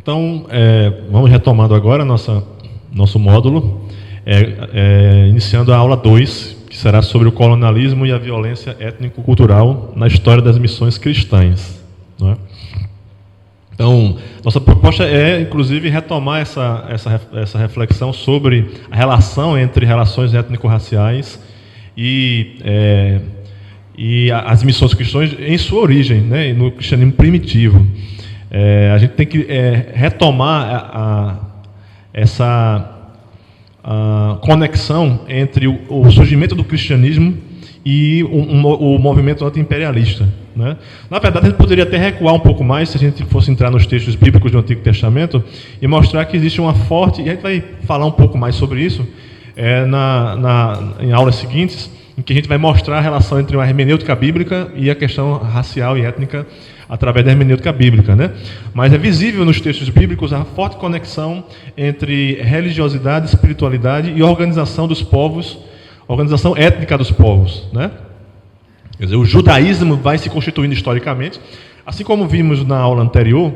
Então, vamos retomando agora nosso módulo, iniciando a aula 2, que será sobre o colonialismo e a violência étnico-cultural na história das missões cristãs. Não é? Então, nossa proposta é, inclusive, retomar essa reflexão sobre a relação entre relações étnico-raciais e as missões cristãs em sua origem, né, no cristianismo primitivo. A gente tem que retomar essa conexão entre o surgimento do cristianismo e o movimento anti-imperialista, né? Na verdade, a gente poderia até recuar um pouco mais se a gente fosse entrar nos textos bíblicos do Antigo Testamento e mostrar que existe uma forte, e a gente vai falar um pouco mais sobre isso em aulas seguintes, em que a gente vai mostrar a relação entre a hermenêutica bíblica e a questão racial e étnica através da hermenêutica bíblica, né? Mas é visível nos textos bíblicos a forte conexão entre religiosidade, espiritualidade e organização dos povos, organização étnica dos povos, né? Quer dizer, o judaísmo vai se constituindo historicamente, assim como vimos na aula anterior,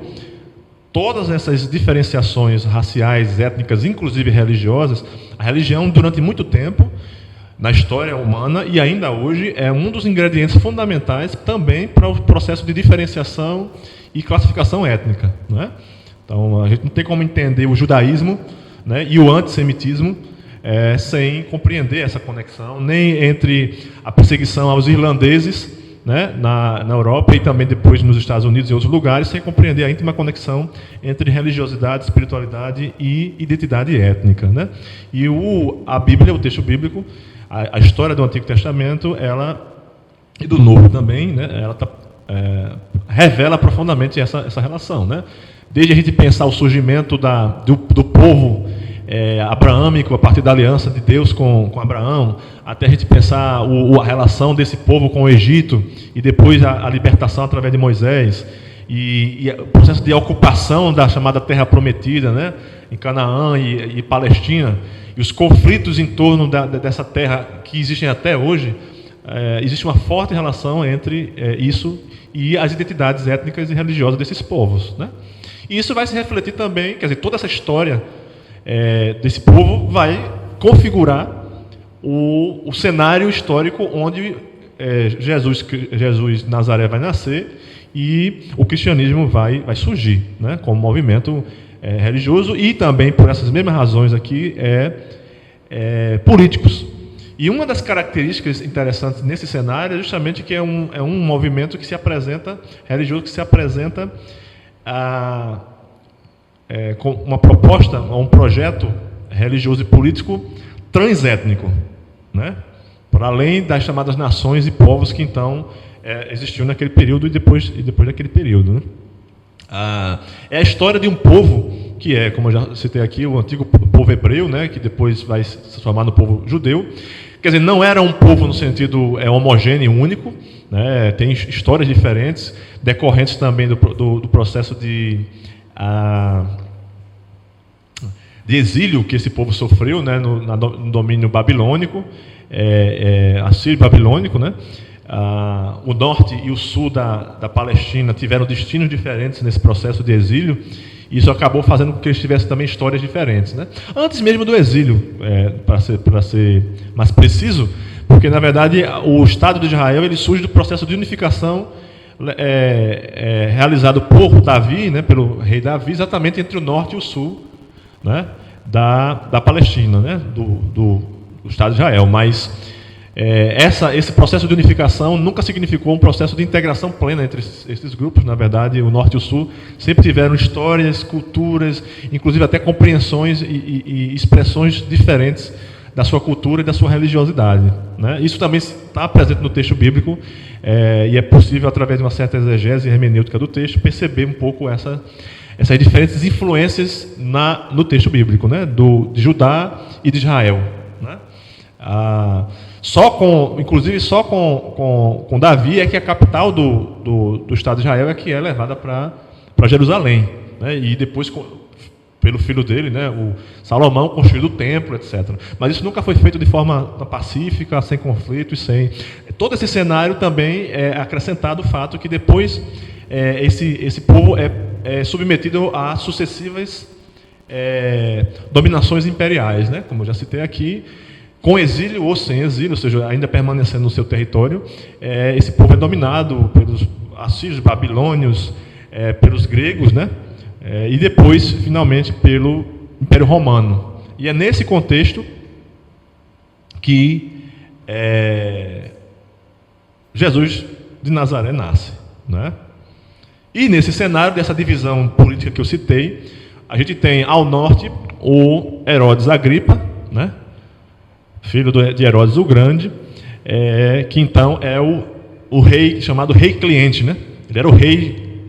todas essas diferenciações raciais, étnicas, inclusive religiosas, a religião durante muito tempo na história humana e ainda hoje é um dos ingredientes fundamentais também para o processo de diferenciação e classificação étnica, né? Então, a gente não tem como entender o judaísmo, né, e o antissemitismo sem compreender essa conexão, nem entre a perseguição aos irlandeses, né, na Europa e também depois nos Estados Unidos e outros lugares, sem compreender a íntima conexão entre religiosidade, espiritualidade e identidade étnica, né? E a Bíblia, o texto bíblico, a história do Antigo Testamento, e do Novo também, né, ela revela profundamente essa relação, né? Desde a gente pensar o surgimento do povo abraâmico, a partir da aliança de Deus com Abraão, até a gente pensar a relação desse povo com o Egito, e depois a libertação através de Moisés, e o processo de ocupação da chamada Terra Prometida, né, em Canaã e Palestina, e os conflitos em torno dessa terra que existem até hoje. Existe uma forte relação entre isso e as identidades étnicas e religiosas desses povos, né? E isso vai se refletir também, quer dizer, toda essa história desse povo vai configurar o cenário histórico onde Jesus Nazaré vai nascer e o cristianismo vai surgir, né, como movimento religioso e também, por essas mesmas razões aqui, políticos. E uma das características interessantes nesse cenário é justamente que é um movimento que se apresenta, religioso, que se apresenta com uma proposta, um projeto religioso e político transétnico, né? Para além das chamadas nações e povos que então existiam naquele período e depois daquele período, né? É a história de um povo que como eu já citei aqui, o antigo povo hebreu, né, que depois vai se transformar no povo judeu. Quer dizer, não era um povo no sentido homogêneo e único, né? Tem histórias diferentes, decorrentes também do processo de exílio que esse povo sofreu, né, no domínio babilônico, assírio-babilônico, né? O norte e o sul da Palestina tiveram destinos diferentes nesse processo de exílio. Isso acabou fazendo com que eles tivessem também histórias diferentes, né? Antes mesmo do exílio, para ser mais preciso, porque na verdade o Estado de Israel ele surge do processo de unificação realizado por Davi, né, pelo rei Davi, exatamente entre o norte e o sul, né, da Palestina, né, do Estado de Israel. Mas esse processo de unificação nunca significou um processo de integração plena entre esses grupos. Na verdade, o norte e o sul sempre tiveram histórias, culturas, inclusive até compreensões e expressões diferentes da sua cultura e da sua religiosidade, né? Isso também está presente no texto bíblico, e é possível, através de uma certa exegese e hermenêutica do texto, perceber um pouco essas diferentes influências no texto bíblico, né? De Judá e de Israel, né? Inclusive só com Davi é que a capital do Estado de Israel que é levada para Jerusalém, né? E depois pelo filho dele, né, o Salomão, construiu o templo, etc. Mas isso nunca foi feito de forma pacífica, sem conflito e sem... Todo esse cenário também é acrescentado o fato que depois esse povo é submetido a sucessivas dominações imperiais, né? Como eu já citei aqui, com exílio ou sem exílio, ou seja, ainda permanecendo no seu território, esse povo é dominado pelos assírios, babilônios, pelos gregos, né? E depois, finalmente, pelo Império Romano. E é nesse contexto que Jesus de Nazaré nasce, né? E nesse cenário dessa divisão política que eu citei, a gente tem ao norte o Herodes Agripa, né? Filho de Herodes o Grande, que então é o rei chamado Rei Cliente, né? Ele era o rei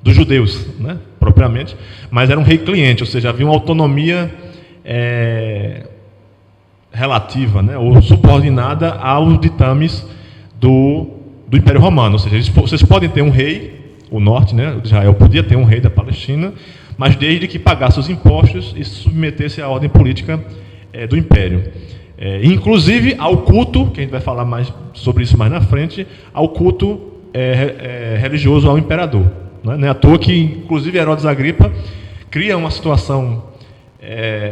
dos judeus, né? Propriamente, mas era um rei cliente, ou seja, havia uma autonomia relativa, né? Ou subordinada aos ditames do Império Romano. Ou seja, vocês podem ter um rei, o norte, né? Israel podia ter um rei da Palestina, mas desde que pagasse os impostos e se submetesse à ordem política do Império. Inclusive ao culto, que a gente vai falar mais sobre isso mais na frente, ao culto religioso ao imperador. Não é à toa que, inclusive, Herodes Agripa cria uma situação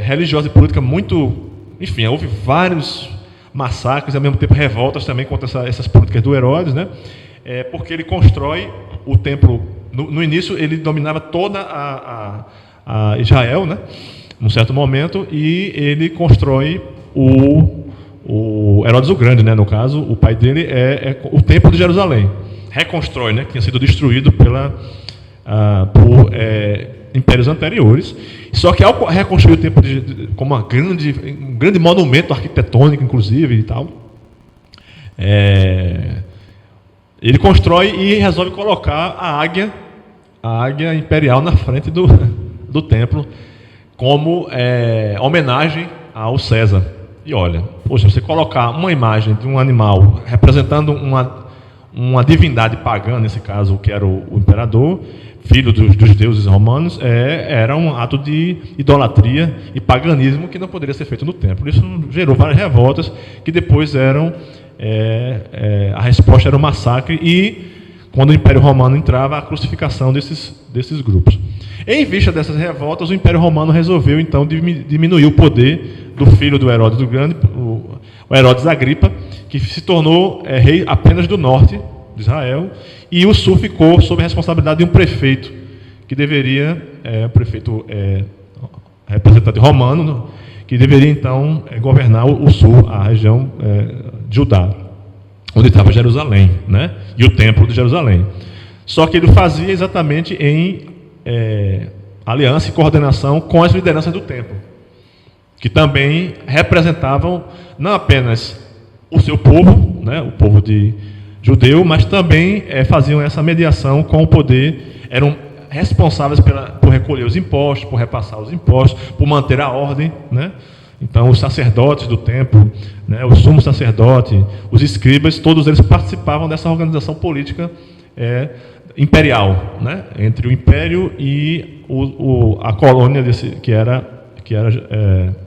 religiosa e política muito... Enfim, houve vários massacres e, ao mesmo tempo, revoltas também contra essas políticas do Herodes, né? Porque ele constrói o templo... No início, ele dominava toda a Israel, né? Num certo momento, e ele constrói o Herodes o Grande, né? No caso, o pai dele o Templo de Jerusalém. Reconstrói, né? Que tinha sido destruído por impérios anteriores. Só que ao reconstruir o templo como um grande monumento arquitetônico, inclusive, e tal, ele constrói e resolve colocar a águia imperial na frente do templo como homenagem ao César. E olha, poxa, você colocar uma imagem de um animal representando uma divindade pagã, nesse caso, que era o imperador, filho dos deuses romanos, era um ato de idolatria e paganismo que não poderia ser feito no templo. Isso gerou várias revoltas que depois eram... a resposta era o massacre e, quando o Império Romano entrava, a crucificação desses grupos. Em vista dessas revoltas, o Império Romano resolveu, então, diminuir o poder do filho do Herodes o Grande, o Herodes Agripa, que se tornou rei apenas do norte de Israel, e o sul ficou sob a responsabilidade de um prefeito, que deveria, prefeito representante romano, que deveria então governar o sul, a região de Judá, onde estava Jerusalém, né? E o templo de Jerusalém. Só que ele fazia exatamente em aliança e coordenação com as lideranças do templo, que também representavam não apenas o seu povo, né? O povo judeu, mas também faziam essa mediação com o poder, eram responsáveis por recolher os impostos, por repassar os impostos, por manter a ordem, né? Então, os sacerdotes do templo, né, o sumo sacerdote, os escribas, todos eles participavam dessa organização política imperial, né, entre o império e a colônia que era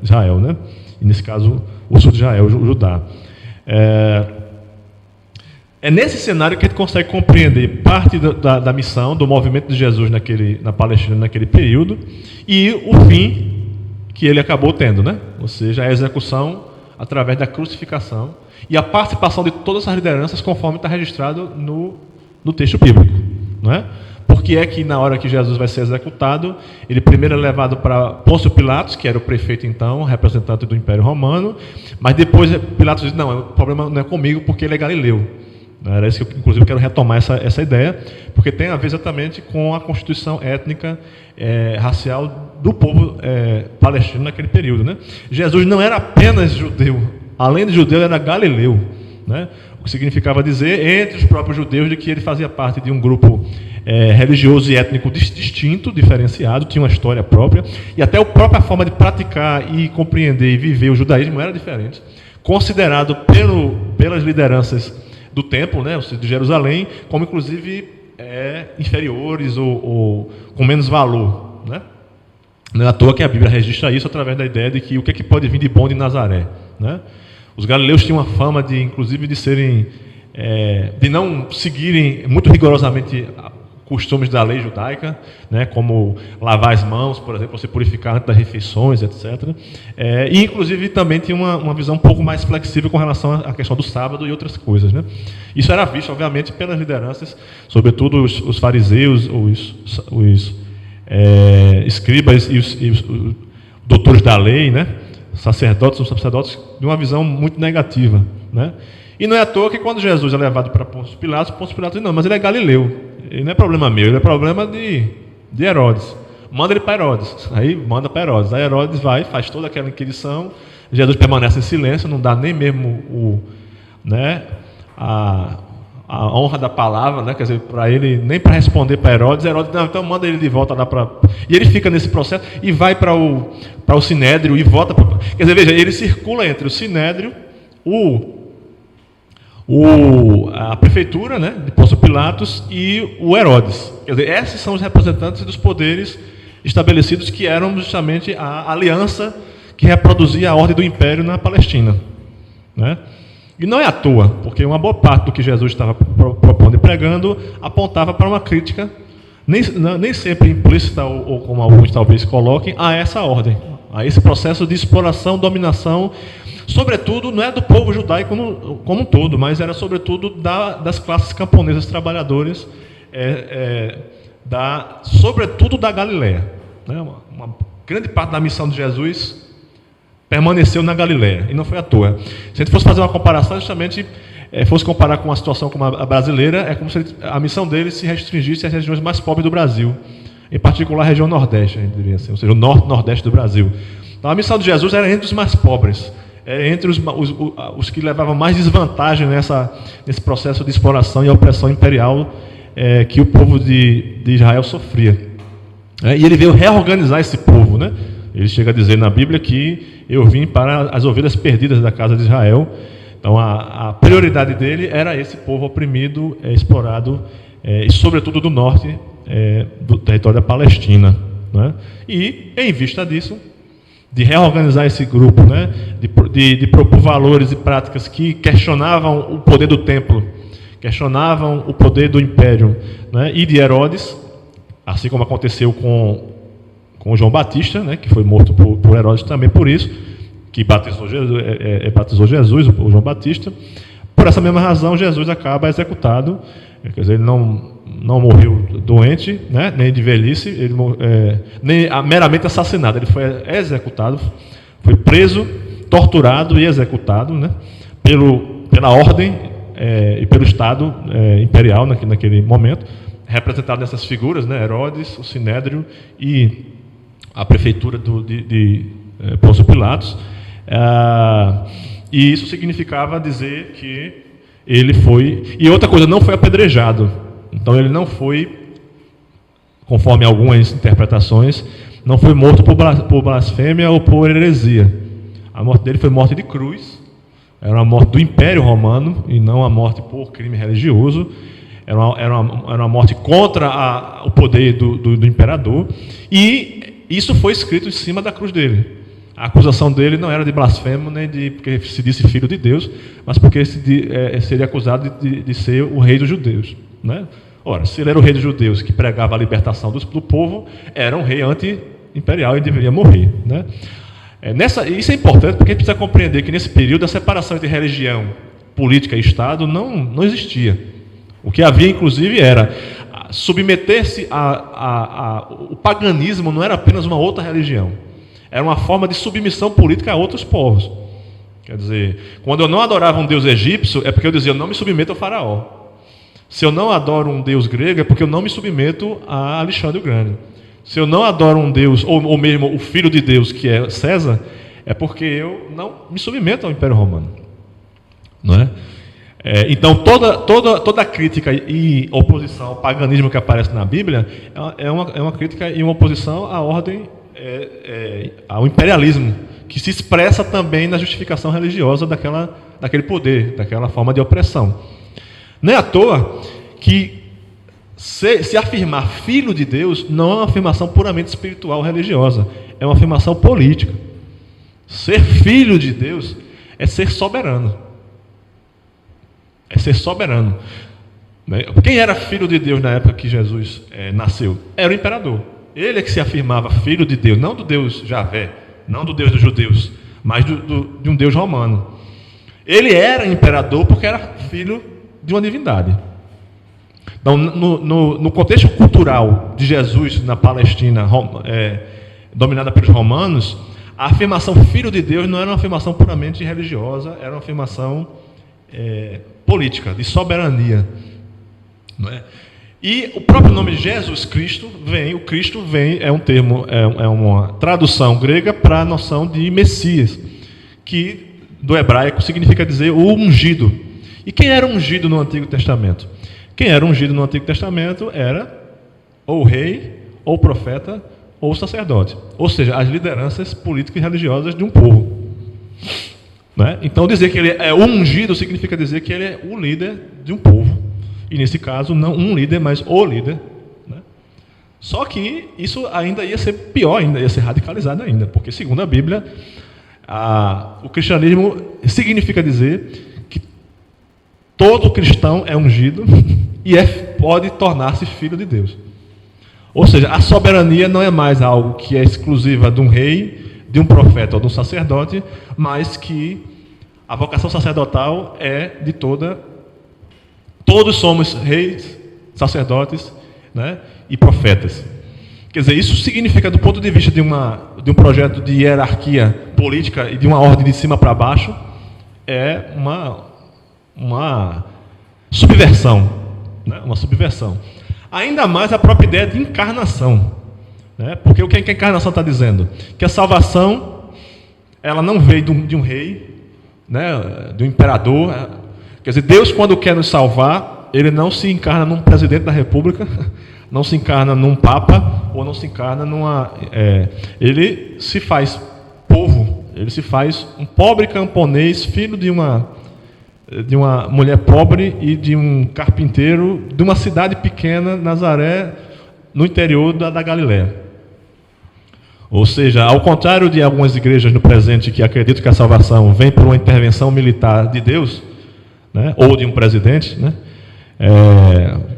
Israel, né? E nesse caso, o sul de Israel, o Judá. É nesse cenário que a gente consegue compreender parte da missão, do movimento de Jesus na Palestina naquele período, e o fim que ele acabou tendo, né? Ou seja, a execução através da crucificação e a participação de todas as lideranças, conforme está registrado no texto bíblico, não é? Porque é que na hora que Jesus vai ser executado, ele primeiro é levado para Pôncio Pilatos, que era o prefeito então, representante do Império Romano, mas depois Pilatos diz, não, o problema não é comigo porque ele é galileu. Era isso que eu, inclusive, quero retomar essa ideia, porque tem a ver exatamente com a constituição étnica, racial do povo palestino naquele período, né? Jesus não era apenas judeu, além de judeu, era galileu, né? O que significava dizer, entre os próprios judeus, de que ele fazia parte de um grupo religioso e étnico distinto, diferenciado, tinha uma história própria, e até a própria forma de praticar e compreender e viver o judaísmo era diferente, considerado pelas lideranças do templo, né, de Jerusalém, como inclusive inferiores ou com menos valor, né? Não é à toa que a Bíblia registra isso através da ideia de que o que é que pode vir de bom de Nazaré, né? Os galileus tinham uma fama de, inclusive, de serem, de não seguirem muito rigorosamente costumes da lei judaica, né, como lavar as mãos, por exemplo, você purificar antes das refeições, etc. E, inclusive, também tinha uma visão um pouco mais flexível com relação à questão do sábado e outras coisas. Né? Isso era visto, obviamente, pelas lideranças, sobretudo os fariseus, os escribas e os doutores da lei, né? Sacerdotes, de uma visão muito negativa. Né? E não é à toa que quando Jesus é levado para Pôncio Pilatos diz, não, mas ele é galileu, ele não é problema meu, ele é problema de Herodes. Manda ele para Herodes, aí manda para Herodes. Aí Herodes vai, faz toda aquela inquisição, Jesus permanece em silêncio, não dá nem mesmo a honra da palavra, né? Quer dizer, para ele, nem para responder para Herodes, não, então manda ele de volta lá para... E ele fica nesse processo e vai para o Sinédrio e volta para... Quer dizer, veja, ele circula entre o Sinédrio, a prefeitura, né, de Pôncio Pilatos e o Herodes. Quer dizer, esses são os representantes dos poderes estabelecidos que eram justamente a aliança que reproduzia a ordem do império na Palestina. Né? E não é à toa, porque uma boa parte do que Jesus estava propondo e pregando apontava para uma crítica, nem sempre implícita, ou como alguns talvez coloquem, a essa ordem, a esse processo de exploração, dominação, sobretudo, não é do povo judaico como um todo, mas era sobretudo das classes camponesas trabalhadoras, sobretudo da Galileia. Né? Uma grande parte da missão de Jesus permaneceu na Galileia, e não foi à toa. Se a gente fosse fazer uma comparação, justamente, fosse comparar com uma situação como a brasileira, é como se a missão dele se restringisse às regiões mais pobres do Brasil, em particular a região Nordeste, a gente diria assim, ou seja, o Norte e Nordeste do Brasil. Então, a missão de Jesus era entre os mais pobres, entre os que levavam mais desvantagem nesse processo de exploração e opressão imperial que o povo de Israel sofria. E ele veio reorganizar esse povo. Né? Ele chega a dizer na Bíblia que eu vim para as ovelhas perdidas da casa de Israel. Então, a prioridade dele era esse povo oprimido, explorado, e sobretudo do norte do território da Palestina. Né? E, em vista disso, de reorganizar esse grupo, né? de propor valores e práticas que questionavam o poder do templo, questionavam o poder do império, né? E de Herodes, assim como aconteceu com João Batista, né? Que foi morto por Herodes também por isso, que batizou Jesus, o João Batista. Por essa mesma razão, Jesus acaba executado, quer dizer, ele não morreu doente, né, nem de velhice, nem meramente assassinado, ele foi executado, foi preso, torturado e executado, né, pela ordem e pelo Estado imperial naquele momento, representado nessas figuras, né, Herodes, o Sinédrio e a prefeitura de Pôncio Pilatos. E isso significava dizer que ele foi... E outra coisa, não foi apedrejado. Então ele não foi, conforme algumas interpretações, não foi morto por blasfêmia ou por heresia. A morte dele foi morte de cruz. Era uma morte do Império Romano e não a morte por crime religioso. Era uma morte contra o poder do imperador. E isso foi escrito em cima da cruz dele. A acusação dele não era de blasfêmia, nem porque se disse filho de Deus, mas porque seria acusado de ser o rei dos judeus. Né? Ora, se ele era o rei dos judeus que pregava a libertação do povo, era um rei anti-imperial e deveria morrer. Né? Isso é importante porque a gente precisa compreender que nesse período a separação entre religião, política e Estado não existia. O que havia, inclusive, era submeter-se o paganismo não era apenas uma outra religião. Era uma forma de submissão política a outros povos. Quer dizer, quando eu não adorava um deus egípcio, é porque eu dizia, eu não me submeto ao faraó. Se eu não adoro um deus grego, é porque eu não me submeto a Alexandre o Grande. Se eu não adoro um deus, ou mesmo o filho de Deus, que é César, é porque eu não me submeto ao Império Romano. Não é? Então, toda crítica e oposição ao paganismo que aparece na Bíblia é uma crítica e uma oposição à ordem, ao imperialismo, que se expressa também na justificação religiosa daquele poder, daquela forma de opressão. Não é à toa que se afirmar filho de Deus não é uma afirmação puramente espiritual religiosa, é uma afirmação política. Ser filho de Deus é ser soberano. É ser soberano. Né? Quem era filho de Deus na época que Jesus nasceu? Era o imperador. Ele é que se afirmava filho de Deus, não do Deus Javé, não do Deus dos judeus, mas de um Deus romano. Ele era imperador porque era filho de uma divindade. Então, no contexto cultural de Jesus na Palestina, dominada pelos romanos, a afirmação filho de Deus não era uma afirmação puramente religiosa, era uma afirmação política, de soberania. Não é? E o próprio nome de Jesus Cristo é um termo, é uma tradução grega para a noção de Messias, que do hebraico significa dizer o ungido. E quem era ungido no Antigo Testamento? Quem era ungido no Antigo Testamento era ou o rei, ou o profeta, ou o sacerdote. Ou seja, as lideranças políticas e religiosas de um povo. Né? Então, dizer que ele é ungido significa dizer que ele é o líder de um povo. E, nesse caso, não um líder, mas o líder. Né? Só que isso ainda ia ser pior, ainda ia ser radicalizado ainda. Porque, segundo a Bíblia, o cristianismo significa dizer que todo cristão é ungido e pode tornar-se filho de Deus. Ou seja, a soberania não é mais algo que é exclusiva de um rei, de um profeta ou de um sacerdote, mas que a vocação sacerdotal é de todos somos reis, sacerdotes, né, e profetas. Quer dizer, isso significa, do ponto de vista de um projeto de hierarquia política e de uma ordem de cima para baixo, é uma subversão. Né, uma subversão. Ainda mais a própria ideia de encarnação. Né, porque o que a encarnação está dizendo? Que a salvação ela não veio de um rei, né, de um imperador. Quer dizer, Deus, quando quer nos salvar, Ele não se encarna num presidente da república, não se encarna num papa, ou não se encarna Ele se faz povo, Ele se faz um pobre camponês, filho de uma mulher pobre e de um carpinteiro, de uma cidade pequena, Nazaré, no interior da Galiléia. Ou seja, ao contrário de algumas igrejas no presente que acreditam que a salvação vem por uma intervenção militar de Deus, né, ou de um presidente, né,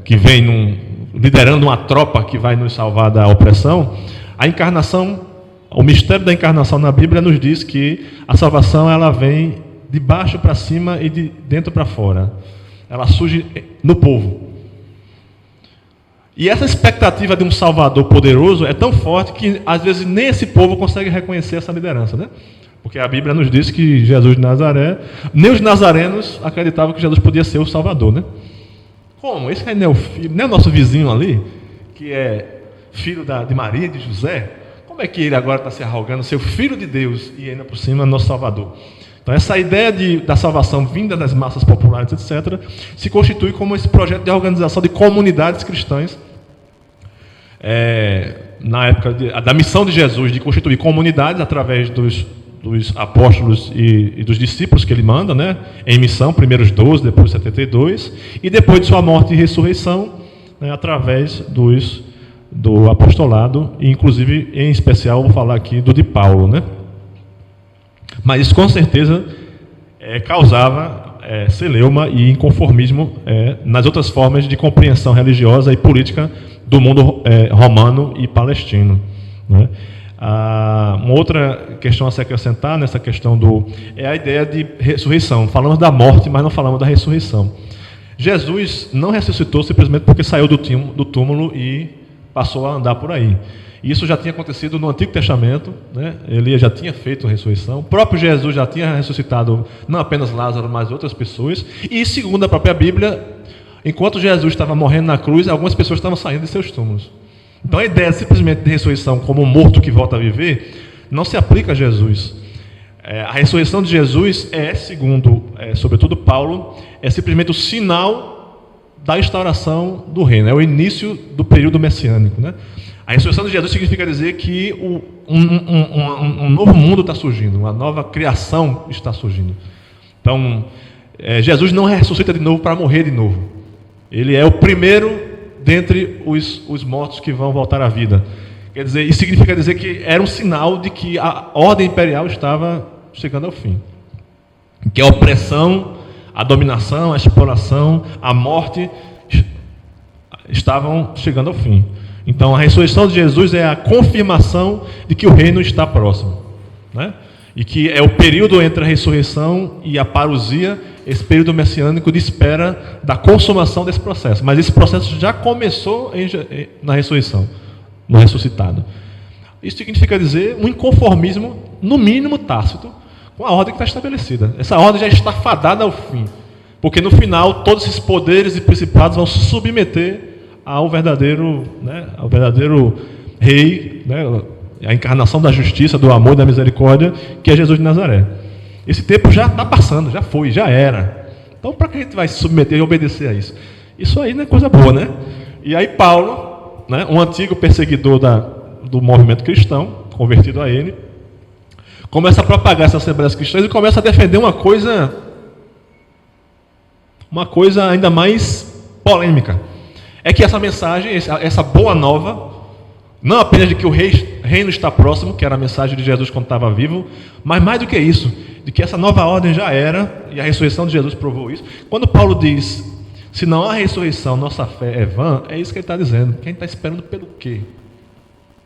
que vem liderando uma tropa que vai nos salvar da opressão, a encarnação, o mistério da encarnação na Bíblia nos diz que a salvação ela vem de baixo para cima e de dentro para fora. Ela surge no povo. E essa expectativa de um Salvador poderoso é tão forte que às vezes nem esse povo consegue reconhecer essa liderança, né? Porque a Bíblia nos diz que Jesus de Nazaré, nem os nazarenos acreditavam que Jesus podia ser o Salvador, né? Como? Esse aí não é o filho, não é o nosso vizinho ali, que é filho de Maria e de José? Como é que ele agora está se arrogando ser o filho de Deus e ainda por cima nosso Salvador? Então essa ideia da salvação vinda das massas populares, etc., se constitui como esse projeto de organização de comunidades cristãs, na época da missão de Jesus, de constituir comunidades através dos apóstolos e dos discípulos que ele manda, né, em missão, primeiros 12, depois 72, e depois de sua morte e ressurreição, né, através do apostolado, e inclusive, em especial, vou falar aqui do de Paulo, né? Mas isso com certeza causava celeuma e inconformismo nas outras formas de compreensão religiosa e política do mundo romano e palestino, né? Uma outra questão a se acrescentar nessa questão é a ideia de ressurreição. Falamos da morte, mas não falamos da ressurreição. Jesus não ressuscitou simplesmente porque saiu do túmulo e passou a andar por aí. Isso já tinha acontecido no Antigo Testamento, né? Ele já tinha feito a ressurreição. O próprio Jesus já tinha ressuscitado não apenas Lázaro, mas outras pessoas. E segundo a própria Bíblia, enquanto Jesus estava morrendo na cruz, algumas pessoas estavam saindo de seus túmulos. Então a ideia simplesmente de ressurreição como um morto que volta a viver não se aplica a Jesus. A ressurreição de Jesus segundo, sobretudo Paulo, é simplesmente o sinal da instauração do reino, é o início do período messiânico, né? A ressurreição de Jesus significa dizer que um novo mundo está surgindo, uma nova criação está surgindo. Então, Jesus não ressuscita de novo para morrer de novo. Ele é o primeiro dentre os mortos que vão voltar à vida. Quer dizer, isso significa dizer que era um sinal de que a ordem imperial estava chegando ao fim. Que a opressão, a dominação, a exploração, a morte estavam chegando ao fim. Então, a ressurreição de Jesus é a confirmação de que o reino está próximo, né? E que é o período entre a ressurreição e a parousia, esse período messiânico de espera da consumação desse processo. Mas esse processo já começou na ressurreição, no ressuscitado. Isso significa dizer um inconformismo, no mínimo tácito, com a ordem que está estabelecida. Essa ordem já está fadada ao fim, porque no final todos esses poderes e principados vão se submeter ao verdadeiro, né, ao verdadeiro rei, né, a encarnação da justiça, do amor e da misericórdia, que é Jesus de Nazaré. Esse tempo já está passando, já foi, já era. Então, para que a gente vai se submeter e obedecer a isso? Isso aí não é coisa boa, né? E aí Paulo, né, um antigo perseguidor do movimento cristão, convertido a ele, começa a propagar essas assembleias cristãs e começa a defender uma coisa ainda mais polêmica. É que essa mensagem, essa boa nova, não apenas de que o reino está próximo, que era a mensagem de Jesus quando estava vivo, mas mais do que isso, de que essa nova ordem já era, e a ressurreição de Jesus provou isso. Quando Paulo diz, se não há ressurreição, nossa fé é vã, é isso que ele está dizendo. Que a gente está esperando pelo quê?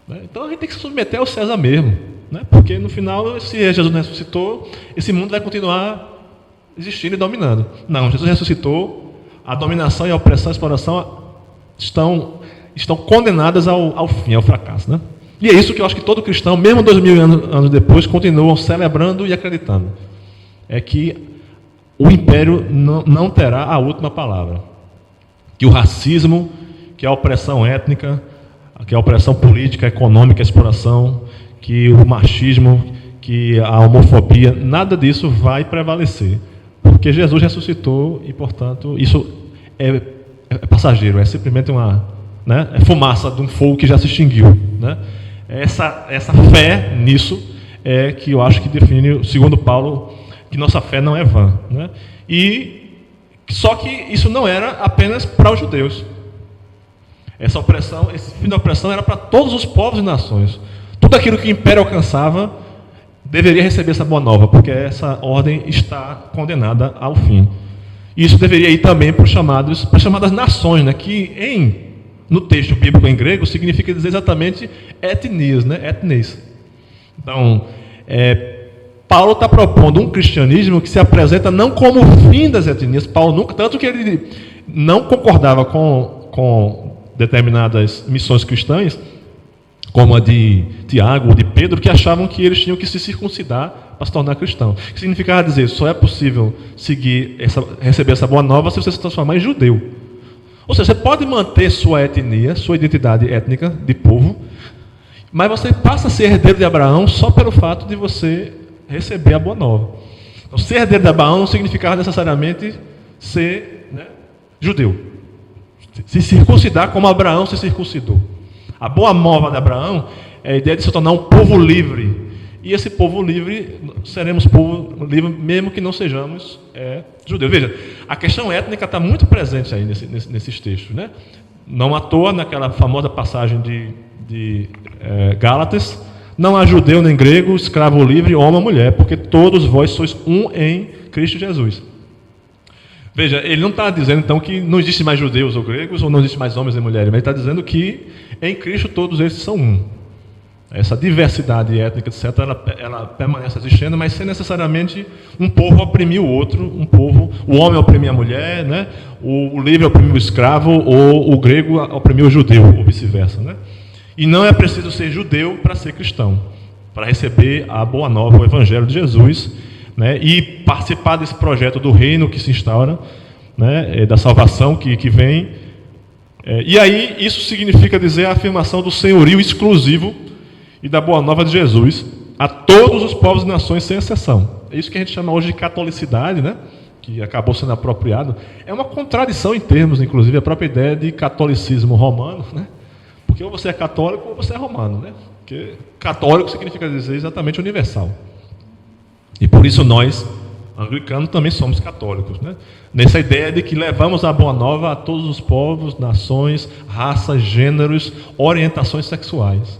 Né? Então a gente tem que se submeter ao César mesmo, né? Porque no final, se Jesus não ressuscitou, esse mundo vai continuar existindo e dominando. Não, Jesus ressuscitou, a dominação e a opressão e a exploração estão condenadas ao fim, ao fracasso, né? E é isso que eu acho que todo cristão, mesmo 2000 anos depois, continuam celebrando e acreditando. É que o império não terá a última palavra. Que o racismo, que a opressão étnica, que a opressão política, econômica, a exploração, que o machismo, que a homofobia, nada disso vai prevalecer. Porque Jesus ressuscitou e, portanto, isso é passageiro, é simplesmente é fumaça de um fogo que já se extinguiu, né? Essa fé nisso é que eu acho que define, segundo Paulo, que nossa fé não é vã, né? E só que isso não era apenas para os judeus. Essa opressão, esse fim da opressão era para todos os povos e nações. Tudo aquilo que o império alcançava deveria receber essa boa nova, porque essa ordem está condenada ao fim. E isso deveria ir também para as chamadas nações, né? Que no texto bíblico em grego significa dizer exatamente etnias, né? Etnes. Então, Paulo está propondo um cristianismo que se apresenta não como o fim das etnias. Paulo nunca, tanto que ele não concordava com determinadas missões cristãs, como a de Tiago ou de Pedro, que achavam que eles tinham que se circuncidar para se tornar cristão. Que significava dizer, só é possível receber essa boa nova se você se transformar em judeu. Ou seja, você pode manter sua etnia, sua identidade étnica de povo, mas você passa a ser herdeiro de Abraão só pelo fato de você receber a boa nova. Então, ser herdeiro de Abraão não significava necessariamente ser, né, judeu. Se circuncidar como Abraão se circuncidou. A boa nova de Abraão é a ideia de se tornar um povo livre. E esse povo livre, seremos povo livre mesmo que não sejamos judeus. Veja, a questão étnica está muito presente aí nesses textos, né? Não à toa, naquela famosa passagem de Gálatas, não há judeu nem grego, escravo ou livre, homem ou mulher, porque todos vós sois um em Cristo Jesus. Veja, ele não está dizendo então que não existe mais judeus ou gregos, ou não existe mais homens e mulheres, mas ele está dizendo que em Cristo todos esses são um. Essa diversidade étnica, etc., ela permanece existindo, mas sem necessariamente um povo oprimir o outro, o homem oprimir a mulher, né? O livre oprimir o escravo, ou o grego oprimir o judeu, ou vice-versa, né? E não é preciso ser judeu para ser cristão, para receber a boa nova, o evangelho de Jesus, né? E participar desse projeto do reino que se instaura, né? Da salvação que vem. E aí isso significa dizer a afirmação do senhorio exclusivo e da boa nova de Jesus a todos os povos e nações, sem exceção. É isso que a gente chama hoje de catolicidade, né? Que acabou sendo apropriado. É uma contradição em termos, inclusive, a própria ideia de catolicismo romano, né? Porque ou você é católico ou você é romano, né? Porque católico significa dizer exatamente universal. E por isso nós, anglicanos, também somos católicos, né? Nessa ideia de que levamos a boa nova a todos os povos, nações, raças, gêneros, orientações sexuais,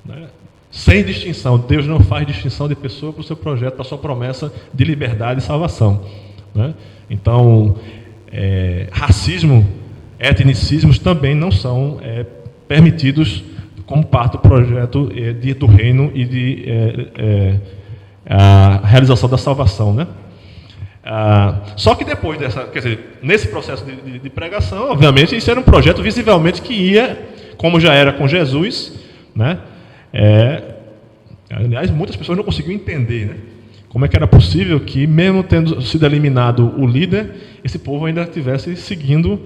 né? Sem distinção. Deus não faz distinção de pessoa para o seu projeto, para a sua promessa de liberdade e salvação, né? Então, racismo etnicismos também não são permitidos como parte do projeto do reino e de a realização da salvação, né? Só que depois dessa, quer dizer, nesse processo de pregação, obviamente, isso era um projeto visivelmente que ia, como já era com Jesus, né? Aliás, muitas pessoas não conseguiam entender, né? Como é que era possível que, mesmo tendo sido eliminado o líder, esse povo ainda estivesse seguindo,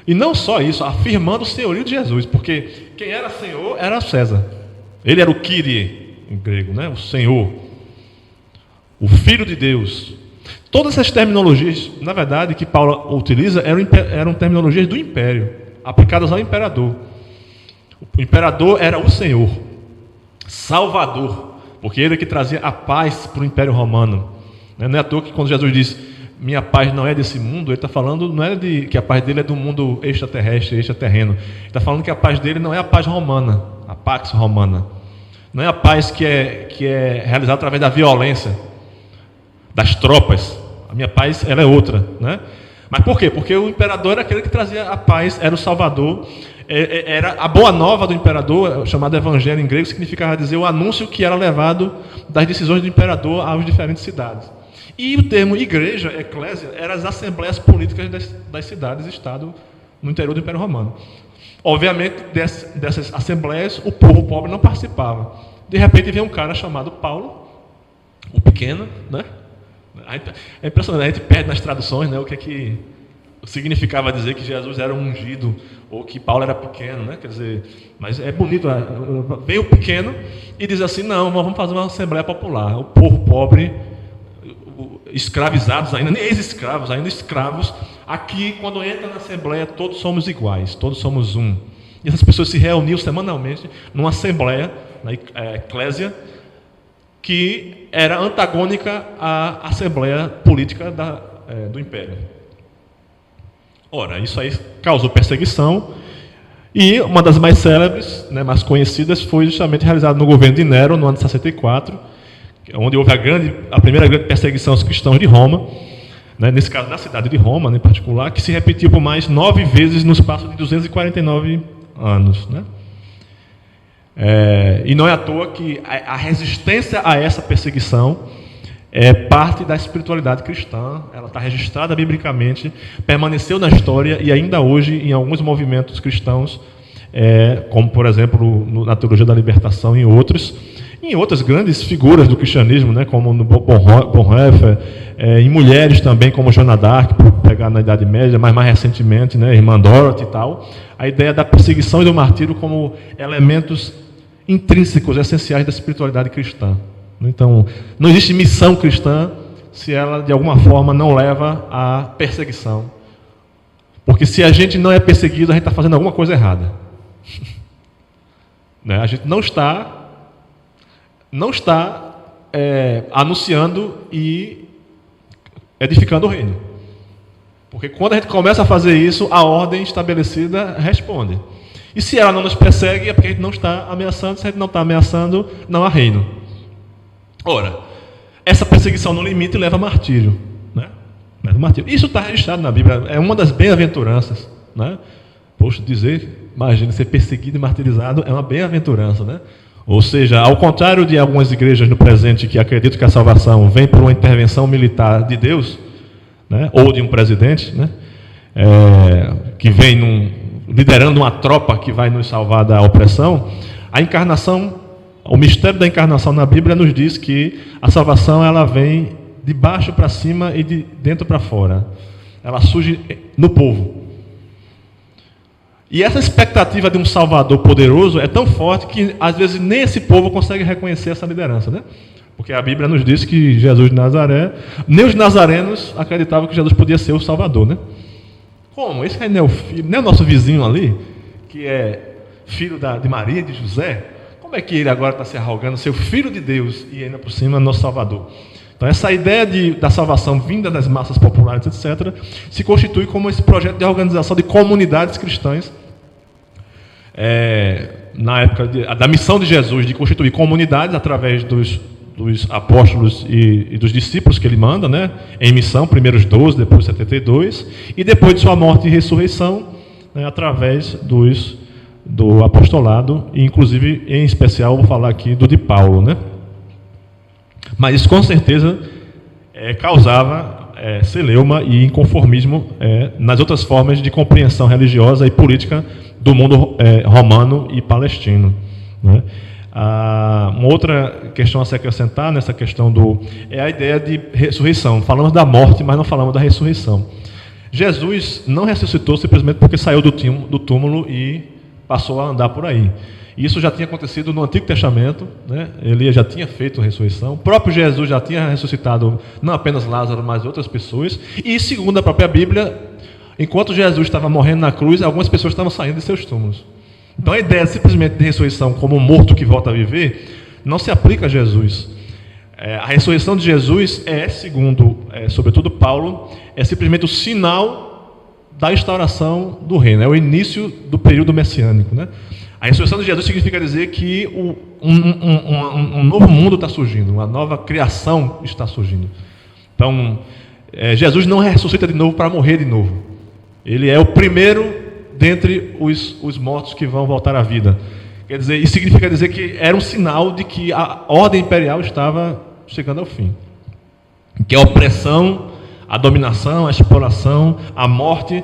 e não só isso, afirmando o senhorio de Jesus, porque quem era senhor era César. Ele era o Kyrie, em grego, né? O Senhor, o Filho de Deus. Todas essas terminologias, na verdade, que Paulo utiliza, eram terminologias do império, aplicadas ao imperador. O imperador era o Senhor, Salvador, porque ele é que trazia a paz para o Império Romano. Não é à toa que quando Jesus diz, minha paz não é desse mundo, ele está falando, não é que a paz dele é do mundo extraterrestre, extraterreno. Ele está falando que a paz dele não é a paz romana, a pax romana. Não é a paz que é realizada através da violência, das tropas. A minha paz, ela é outra, né? Mas por quê? Porque o imperador era aquele que trazia a paz, era o Salvador. Era a boa nova do imperador, chamado evangelho em grego, significava dizer o anúncio que era levado das decisões do imperador às diferentes cidades. E o termo igreja, eclésia, eram as assembleias políticas das cidades-estado no interior do Império Romano. Obviamente, dessas assembleias, o povo pobre não participava. De repente, vem um cara chamado Paulo, o pequeno, né? É impressionante, a gente perde nas traduções, né, o que significava dizer que Jesus era um ungido, ou que Paulo era pequeno, né? Quer dizer, mas é bonito, vem o pequeno e diz assim, não, vamos fazer uma assembleia popular, o povo pobre, escravizados ainda, nem ex-escravos, ainda escravos, aqui quando entra na assembleia todos somos iguais, todos somos um. E essas pessoas se reuniam semanalmente numa assembleia, na eclésia, que era antagônica à assembleia política do Império. Ora, isso aí causou perseguição, e uma das mais célebres, né, mais conhecidas, foi justamente realizada no governo de Nero, no ano de 64, onde houve a primeira grande perseguição aos cristãos de Roma, né, nesse caso da cidade de Roma, né, em particular, que se repetiu por mais 9 vezes no espaço de 249 anos. Né? E não é à toa que a resistência a essa perseguição é parte da espiritualidade cristã, ela está registrada biblicamente, permaneceu na história e ainda hoje em alguns movimentos cristãos, como por exemplo na teologia da libertação e em outras grandes figuras do cristianismo, né, como no Bonhoeffer, em mulheres também como Joana d'Arc, por pegar na Idade Média, mas mais recentemente, né, Irmã Dorothy e tal, a ideia da perseguição e do martírio como elementos intrínsecos, essenciais da espiritualidade cristã. Então, não existe missão cristã se ela, de alguma forma, não leva à perseguição. Porque se a gente não é perseguido, a gente está fazendo alguma coisa errada. Né? A gente não está anunciando e edificando o reino. Porque quando a gente começa a fazer isso, a ordem estabelecida responde. E se ela não nos persegue, é porque a gente não está ameaçando. Se a gente não está ameaçando, não há reino. Ora, essa perseguição no limite leva a martírio, né? Isso está registrado na Bíblia, é uma das bem-aventuranças, né? Poxa, imagine ser perseguido e martirizado é uma bem-aventurança, né? Ou seja, ao contrário de algumas igrejas no presente que acreditam que a salvação vem por uma intervenção militar de Deus, né? Ou de um presidente, né? Que vem liderando uma tropa que vai nos salvar da opressão, a encarnação. O mistério da encarnação na Bíblia nos diz que a salvação ela vem de baixo para cima e de dentro para fora. Ela surge no povo. E essa expectativa de um Salvador poderoso é tão forte que às vezes nem esse povo consegue reconhecer essa liderança, né? Porque a Bíblia nos diz que Jesus de Nazaré, nem os nazarenos acreditavam que Jesus podia ser o Salvador, né? Como? Esse aí não é o filho, não é o nosso vizinho ali, que é filho de Maria e de José? Como é que ele agora está se arrogando, ser o Filho de Deus e ainda por cima nosso Salvador? Então essa ideia da salvação vinda das massas populares, etc., se constitui como esse projeto de organização de comunidades cristãs, na época da missão de Jesus, de constituir comunidades através dos apóstolos e dos discípulos que ele manda, né, em missão, primeiro os 12, depois os 72, e depois de sua morte e ressurreição, né, através do apostolado, e inclusive, em especial, vou falar aqui do de Paulo, né? Mas isso, com certeza, causava celeuma e inconformismo nas outras formas de compreensão religiosa e política do mundo romano e palestino, né? Uma outra questão a se acrescentar nessa questão é a ideia de ressurreição. Falamos da morte, mas não falamos da ressurreição. Jesus não ressuscitou simplesmente porque saiu do túmulo e passou a andar por aí. Isso já tinha acontecido no Antigo Testamento, né? Ele já tinha feito a ressurreição. O próprio Jesus já tinha ressuscitado não apenas Lázaro, mas outras pessoas. E, segundo a própria Bíblia, enquanto Jesus estava morrendo na cruz, algumas pessoas estavam saindo de seus túmulos. Então a ideia simplesmente de ressurreição como um morto que volta a viver não se aplica a Jesus. A ressurreição de Jesus segundo, sobretudo Paulo, é simplesmente o sinal da instauração do reino, é o início do período messiânico, né? A ressurreição de Jesus significa dizer que um novo mundo está surgindo, uma nova criação está surgindo. Então, Jesus não ressuscita de novo para morrer de novo. Ele é o primeiro dentre os mortos que vão voltar à vida. Quer dizer, isso significa dizer que era um sinal de que a ordem imperial estava chegando ao fim. Que a opressão, a dominação, a exploração, a morte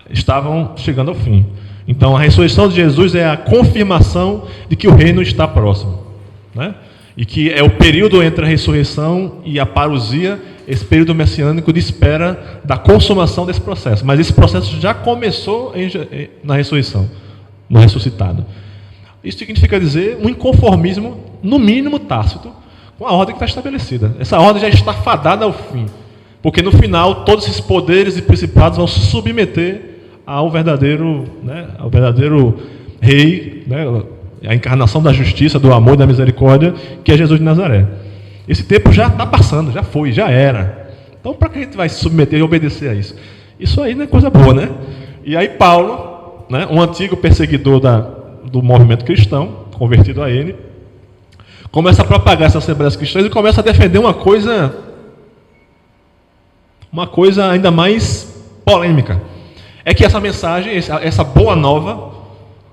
estavam chegando ao fim. Então, a ressurreição de Jesus é a confirmação de que o reino está próximo, né? E que é o período entre a ressurreição e a parousia, esse período messiânico de espera da consumação desse processo. Mas esse processo já começou na ressurreição, no ressuscitado. Isso significa dizer um inconformismo, no mínimo tácito, com a ordem que está estabelecida. Essa ordem já está fadada ao fim, porque no final todos esses poderes e principados vão se submeter ao verdadeiro rei, né, a encarnação da justiça, do amor e da misericórdia, que é Jesus de Nazaré. Esse tempo já está passando, já foi, já era. Então, para que a gente vai se submeter e obedecer a isso? Isso aí não é coisa boa, né? E aí Paulo, né, um antigo perseguidor do movimento cristão, convertido a ele, começa a propagar essas assembleias cristãs e começa a defender uma coisa ainda mais polêmica. É que essa mensagem, essa boa nova,